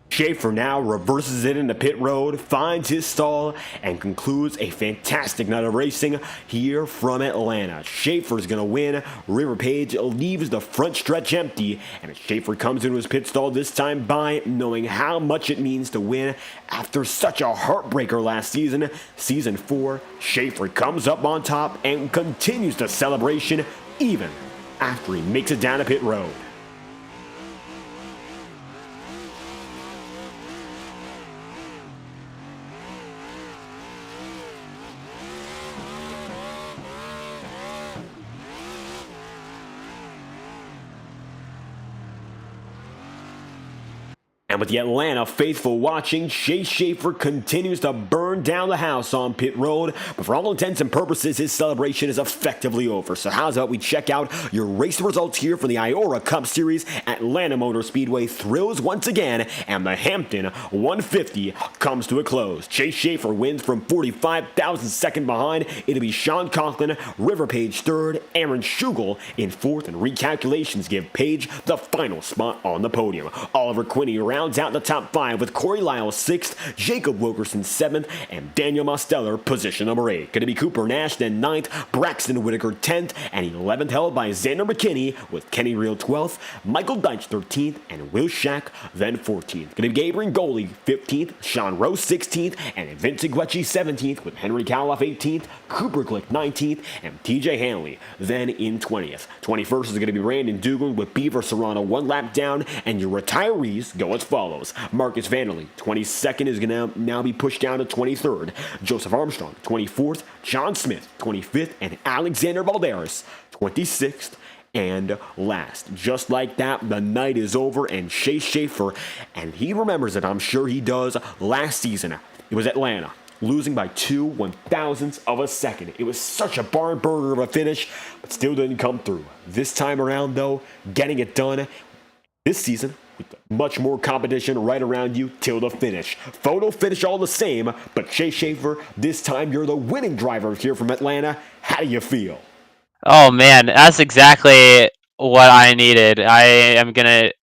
Schaefer now reverses it into pit road, finds his stall, and concludes a fantastic night of racing here from Atlanta. Schaefer's going to win. River Page leaves the front stretch empty, and Schaefer comes into his pit stall this time by knowing how much it means to win after such a heartbreaker last season. Season 4, Schaefer comes up on top and continues the celebration even after he makes it down to pit road. And with the Atlanta faithful watching, Chase Schaefer continues to burn down the house on pit road. But for all intents and purposes, his celebration is effectively over. So how's about we check out your race results here for the IORA Cup Series. Atlanta Motor Speedway thrills once again, and the Hampton 150 comes to a close. Chase Schaefer wins from 45,000 second behind. It'll be Sean Conklin, River Page third, Aaron Schugel in fourth, and recalculations give Page the final spot on the podium. Oliver Quinney rounds out the top 5 with Corey Lyles 6th, Jacob Wilkerson 7th, and Daniel Mosteller position number 8. Going to be Cooper Nash then 9th, Braxton Whitaker 10th, and 11th held by Xander McKinney with Kenny Reel 12th, Michael Deitch 13th, and Will Shack then 14th. Going to be Gabriel Goli 15th, Sean Rose 16th, and Vincent Guecci 17th with Henry Kaloff 18th, Cooper Glick 19th, and TJ Hanley then in 20th. 21st is going to be Brandon Dugan with Beaver Serrano 1 lap down, and your retirees go as follows. Marcus Vanderlei, 22nd, is going to now be pushed down to 23rd. Joseph Armstrong, 24th. John Smith, 25th. And Alexander Valderas, 26th. And last. Just like that, the night is over, and Chase Schaefer, and he remembers it, I'm sure he does, last season. It was Atlanta, losing by 2 1,000ths of a second. It was such a barn burner of a finish, but still didn't come through. This time around, though, getting it done this season with much more competition right around you till the finish. Photo finish all the same, but Chase Schaefer, this time you're the winning driver here from Atlanta. How do you feel? Oh man, that's exactly what I needed. I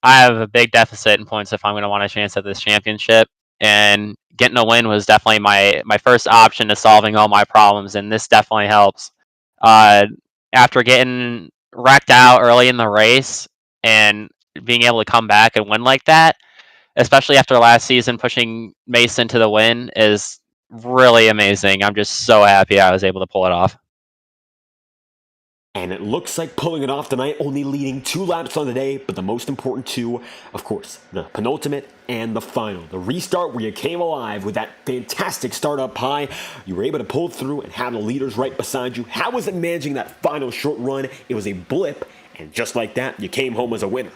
have a big deficit in points if I'm gonna want a chance at this championship, and getting a win was definitely my first option to solving all my problems, and this definitely helps. After getting wrecked out early in the race and being able to come back and win like that, especially after last season, pushing Mason to the win is really amazing. I'm just so happy I was able to pull it off. And it looks like pulling it off tonight, only leading 2 laps on the day, but the most important 2, of course, the penultimate and the final. The restart where you came alive with that fantastic start up high. You were able to pull through and have the leaders right beside you. How was it managing that final short run? It was a blip, and just like that, you came home as a winner.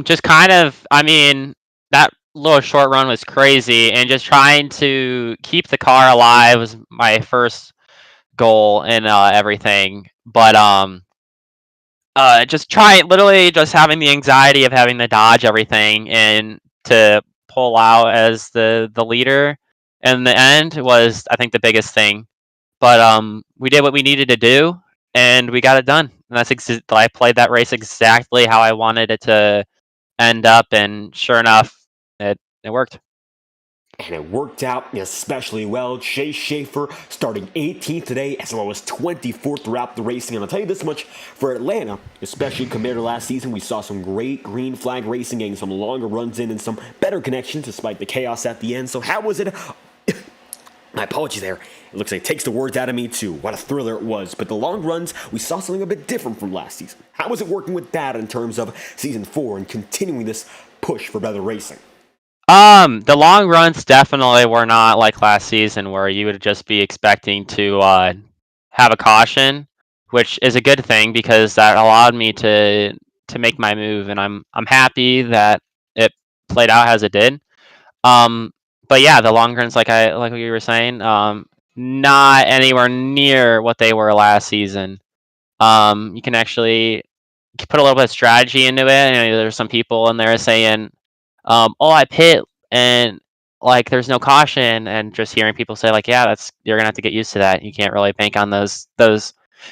Just kind of, I mean, that little short run was crazy, and just trying to keep the car alive was my first goal in everything. But just literally just having the anxiety of having to dodge everything and to pull out as the leader in the end was, I think, the biggest thing. But we did what we needed to do, and we got it done. And I played that race exactly how I wanted it to end up, and sure enough, it worked. And it worked out especially well. Chase Schaefer starting 18th today as well as 24th throughout the racing. And I'll tell you this much, for Atlanta, especially compared to last season, we saw some great green flag racing, getting some longer runs in and some better connections despite the chaos at the end. So how was it? My apology there. It looks like it takes the words out of me too. What a thriller it was. But the long runs, we saw something a bit different from last season. How was it working with that in terms of Season 4 and continuing this push for better racing? The long runs definitely were not like last season, where you would just be expecting to have a caution, which is a good thing because that allowed me to make my move, and I'm happy that it played out as it did. Um, but yeah, the long runs, like what you were saying, not anywhere near what they were last season. You can actually put a little bit of strategy into it. You know, there's some people in there saying, "Oh, I pit and like there's no caution," and just hearing people say like, "Yeah, that's you're gonna have to get used to that. You can't really bank on those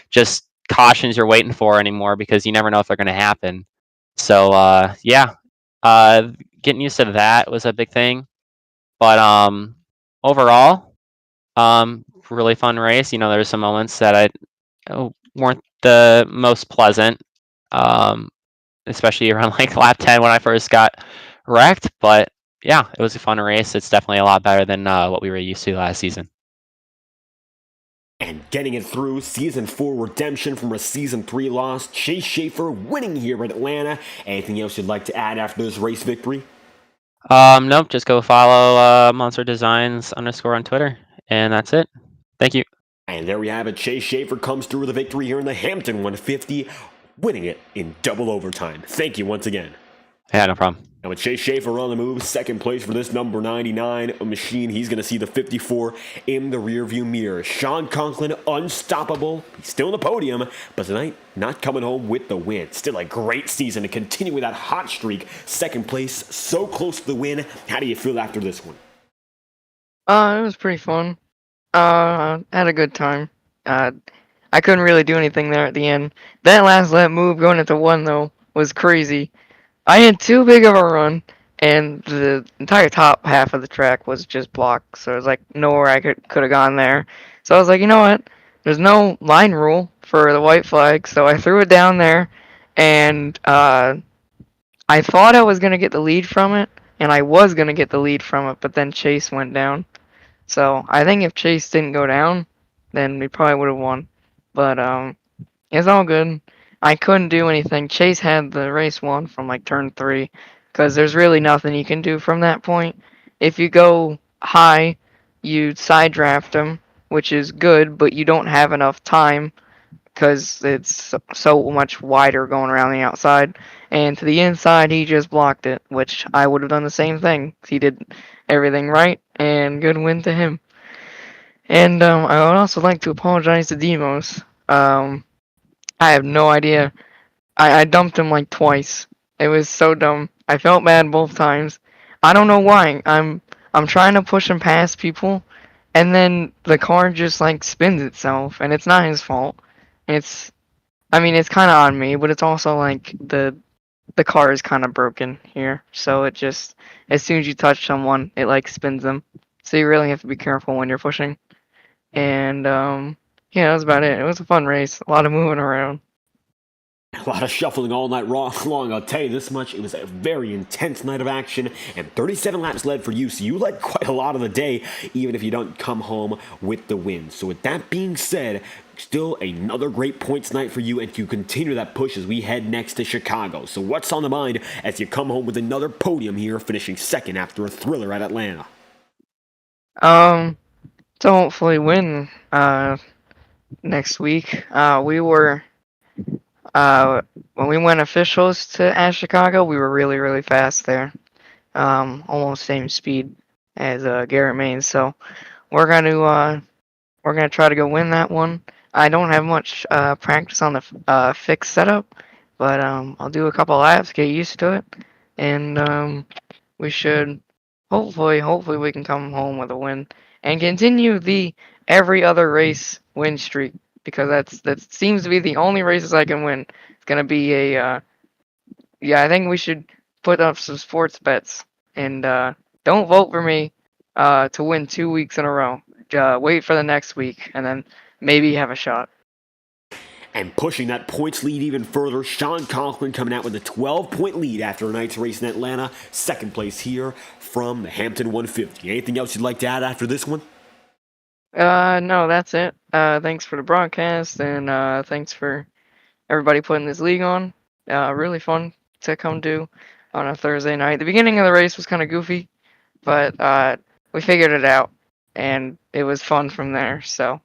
just cautions you're waiting for anymore because you never know if they're gonna happen." So yeah, uh, getting used to that was a big thing. But overall, really fun race. You know, there's some moments that weren't the most pleasant, um, especially around like lap 10 when I first got wrecked. But yeah, it was a fun race. It's definitely a lot better than what we were used to last season. And getting it through Season 4 redemption from a Season 3 loss, Chase Schaefer winning here at Atlanta. Anything else you'd like to add after this race victory? Nope, just go follow Monster Designs _ on Twitter, and that's it. Thank you. And there we have it. Chase Schaefer comes through with a victory here in the Hampton 150, winning it in double overtime. Thank you once again. Yeah, no problem. Now with Chase Schaefer on the move, second place for this number 99 machine. He's going to see the 54 in the rearview mirror. Sean Conklin, unstoppable. He's still on the podium, but tonight, not coming home with the win. Still a great season to continue with that hot streak. Second place, so close to the win. How do you feel after this one? It was pretty fun. Had a good time. I couldn't really do anything there at the end. That last lap move going into one though was crazy. I had too big of a run, and the entire top half of the track was just blocked. So it was like nowhere I could have gone there. So I was like, you know what? There's no line rule for the white flag, so I threw it down there, and I thought I was gonna get the lead from it, and I was gonna get the lead from it, but then Chase went down. So I think if Chase didn't go down, then we probably would have won. But it's all good. I couldn't do anything. Chase had the race won from like turn 3, because there's really nothing you can do from that point. If you go high, you side draft him, which is good, but you don't have enough time because it's so much wider going around the outside. And to the inside, he just blocked it, which I would have done the same thing. He did everything right, and good win to him. And I would also like to apologize to Demos. I have no idea. I dumped him like twice. It was so dumb. I felt bad both times. I don't know why. I'm trying to push him past people, and then the car just like spins itself, and it's not his fault. I mean, it's kind of on me, but it's also like the car is kind of broken here, so it just as soon as you touch someone, it like spins them. So you really have to be careful when you're pushing. And yeah, that was about it. It was a fun race, a lot of moving around. A lot of shuffling all night long. I'll tell you this much, it was a very intense night of action, and 37 laps led for you, so you led quite a lot of the day, even if you don't come home with the win. So with that being said, still another great points night for you, and you continue that push as we head next to Chicago. So what's on the mind as you come home with another podium here, finishing second after a thriller at Atlanta? To hopefully win next week. We were when we went officials to at Chicago, we were really fast there. almost same speed as Garrett Maines. So we're gonna try to go win that one. I don't have much practice on the fixed setup, but I'll do a couple laps, get used to it, and we should hopefully we can come home with a win and continue the every other race win streak, because that seems to be the only races I can win. It's gonna be a yeah. I think we should put up some sports bets and don't vote for me to win 2 weeks in a row. Wait for the next week and then maybe have a shot. And pushing that points lead even further, Sean Conklin coming out with a 12-point lead after a night's race in Atlanta. Second place here from the Hampton 150. Anything else you'd like to add after this one? No, that's it. Thanks for the broadcast, and thanks for everybody putting this league on. Really fun to come to on a Thursday night. The beginning of the race was kind of goofy, but we figured it out, and it was fun from there. So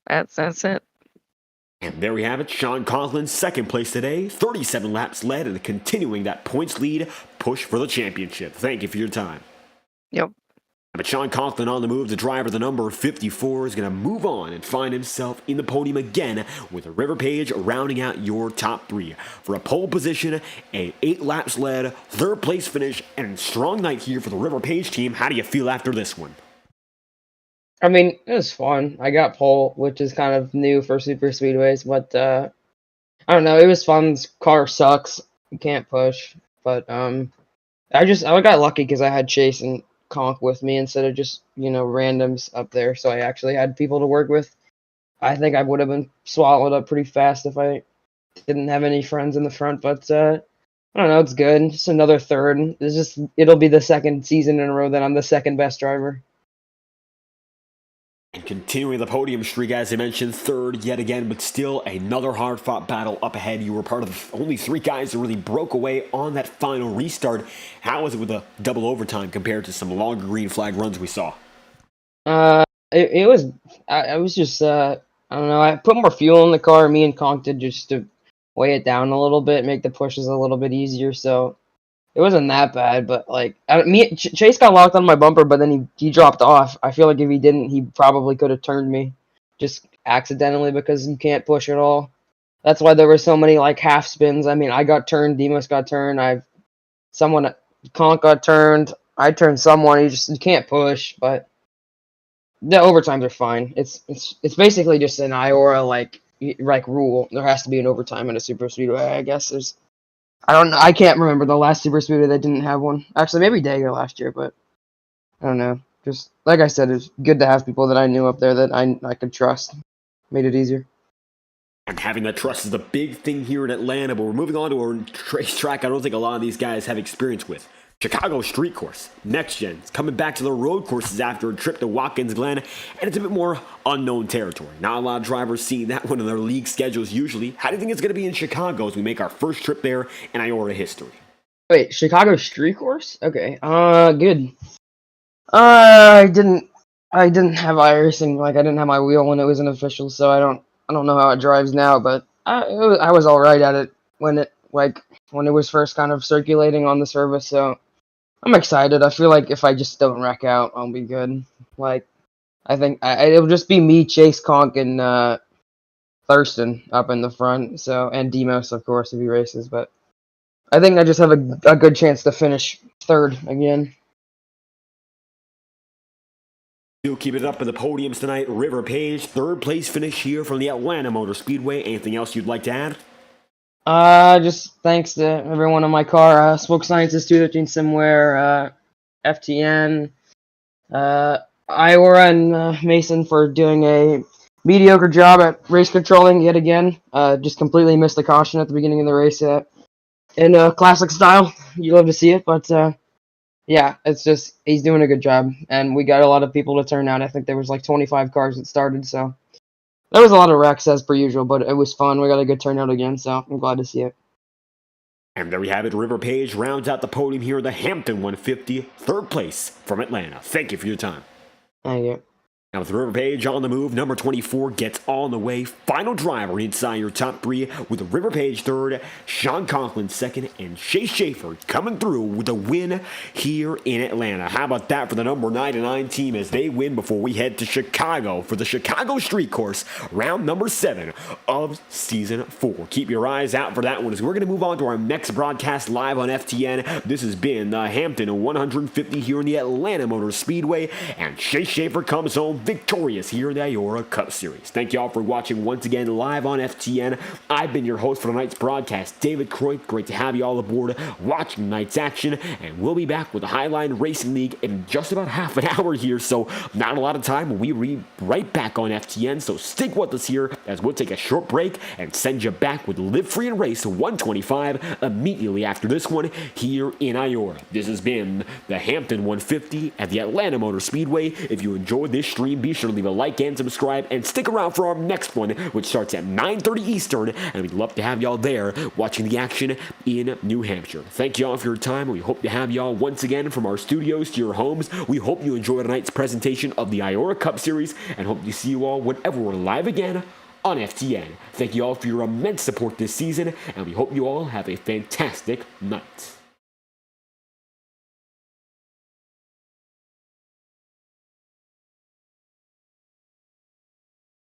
that's it. And there we have it, Sean Conklin, second place today, 37 laps led, and continuing that points lead push for the championship. Thank you for your time. Yep. But Sean Conklin on the move, the driver, the number 54, is going to move on and find himself in the podium again with a River Page rounding out your top three. For a pole position, a 8 laps led, third place finish, and strong night here for the River Page team. How do you feel after this one? I mean, it was fun. I got pole, which is kind of new for super speedways, but I don't know. It was fun. This car sucks. You can't push, but I got lucky because I had Chase and Conk with me instead of just randoms up there. So I actually had people to work with. I think I would have been swallowed up pretty fast if I didn't have any friends in the front, but I don't know. It's good. Just another third. It'll be the second season in a row that I'm the second best driver. And continuing the podium streak, as I mentioned, third yet again, but still another hard-fought battle up ahead. You were part of only 3 guys that really broke away on that final restart. How was it with a double overtime compared to some longer green flag runs we saw? It was. I was just. I don't know. I put more fuel in the car. Me and Conk did, just to weigh it down a little bit, make the pushes a little bit easier. So it wasn't that bad, but Chase got locked on my bumper, but then he dropped off. I feel like if he didn't, he probably could have turned me, just accidentally, because you can't push at all. That's why there were so many half spins. I mean, I got turned, Demas got turned, Conk got turned, I turned someone. You can't push, but the overtimes are fine. It's basically just an IORA rule. There has to be an overtime in a super speedway. I guess I don't know. I can't remember the last super speedway that didn't have one. Actually, maybe Dagger last year, but I don't know. Just like I said, it's good to have people that I knew up there that I could trust. Made it easier. And having that trust is the big thing here in Atlanta, but we're moving on to a racetrack I don't think a lot of these guys have experience with. Chicago Street Course, Next-Gen, is coming back to the road courses after a trip to Watkins Glen, and it's a bit more unknown territory. Not a lot of drivers see that one in their league schedules usually. How do you think it's going to be in Chicago as we make our first trip there in IORA history? Wait, Chicago Street Course? Okay, good. I didn't have iRacing, I didn't have my wheel when it was an official, so I don't know how it drives now, but I was all right at it when it was first kind of circulating on the service, so I'm excited. I feel like if I just don't wreck out, I'll be good. I think it'll just be me, Chase, Conk, and Thurston up in the front, and Demos, of course, if he races, but I think I just have a good chance to finish third again. Still keep it up in the podiums tonight. River Page, third place finish here from the Atlanta Motor Speedway. Anything else you'd like to add? Just thanks to everyone in my car, Spoke Sciences 213 Simware, FTN, IORA, and Mason for doing a mediocre job at race controlling yet again. Just completely missed the caution at the beginning of the race in classic style. You love to see it, but yeah, it's just he's doing a good job, and we got a lot of people to turn out. I think there was 25 cars that started, so there was a lot of wrecks as per usual, but it was fun. We got a good turnout again, so I'm glad to see it. And there we have it. River Page rounds out the podium here in the Hampton 150, third place from Atlanta. Thank you for your time. Thank you. Now with River Page on the move, number 24 gets on the way. Final driver inside your top three with River Page third, Sean Conklin second, and Chase Schaefer coming through with a win here in Atlanta. How about that for the number 99 team as they win before we head to Chicago for the Chicago Street Course, round number 7 of Season 4. Keep your eyes out for that one as we're going to move on to our next broadcast live on FTN. This has been the Hampton 150 here in the Atlanta Motor Speedway, and Chase Schaefer comes home victorious here in the IORA Cup Series. Thank you all for watching once again live on FTN. I've been your host for tonight's broadcast, David Croy. Great to have you all aboard watching tonight's action, and we'll be back with the Highline Racing League in just about half an hour here, so not a lot of time. We'll be right back on FTN, so stick with us here as we'll take a short break and send you back with Live Free and Race 125 immediately after this one here in IORA. This has been the Hampton 150 at the Atlanta Motor Speedway. If you enjoyed this stream, be sure to leave a like and subscribe, and stick around for our next one, which starts at 9:30 Eastern, and we'd love to have y'all there watching the action in New Hampshire. Thank y'all for your time. We hope to have y'all once again from our studios to your homes. We hope you enjoyed tonight's presentation of the IORA Cup Series, and hope to see you all whenever we're live again on FTN. Thank you all for your immense support this season, and we hope you all have a fantastic night.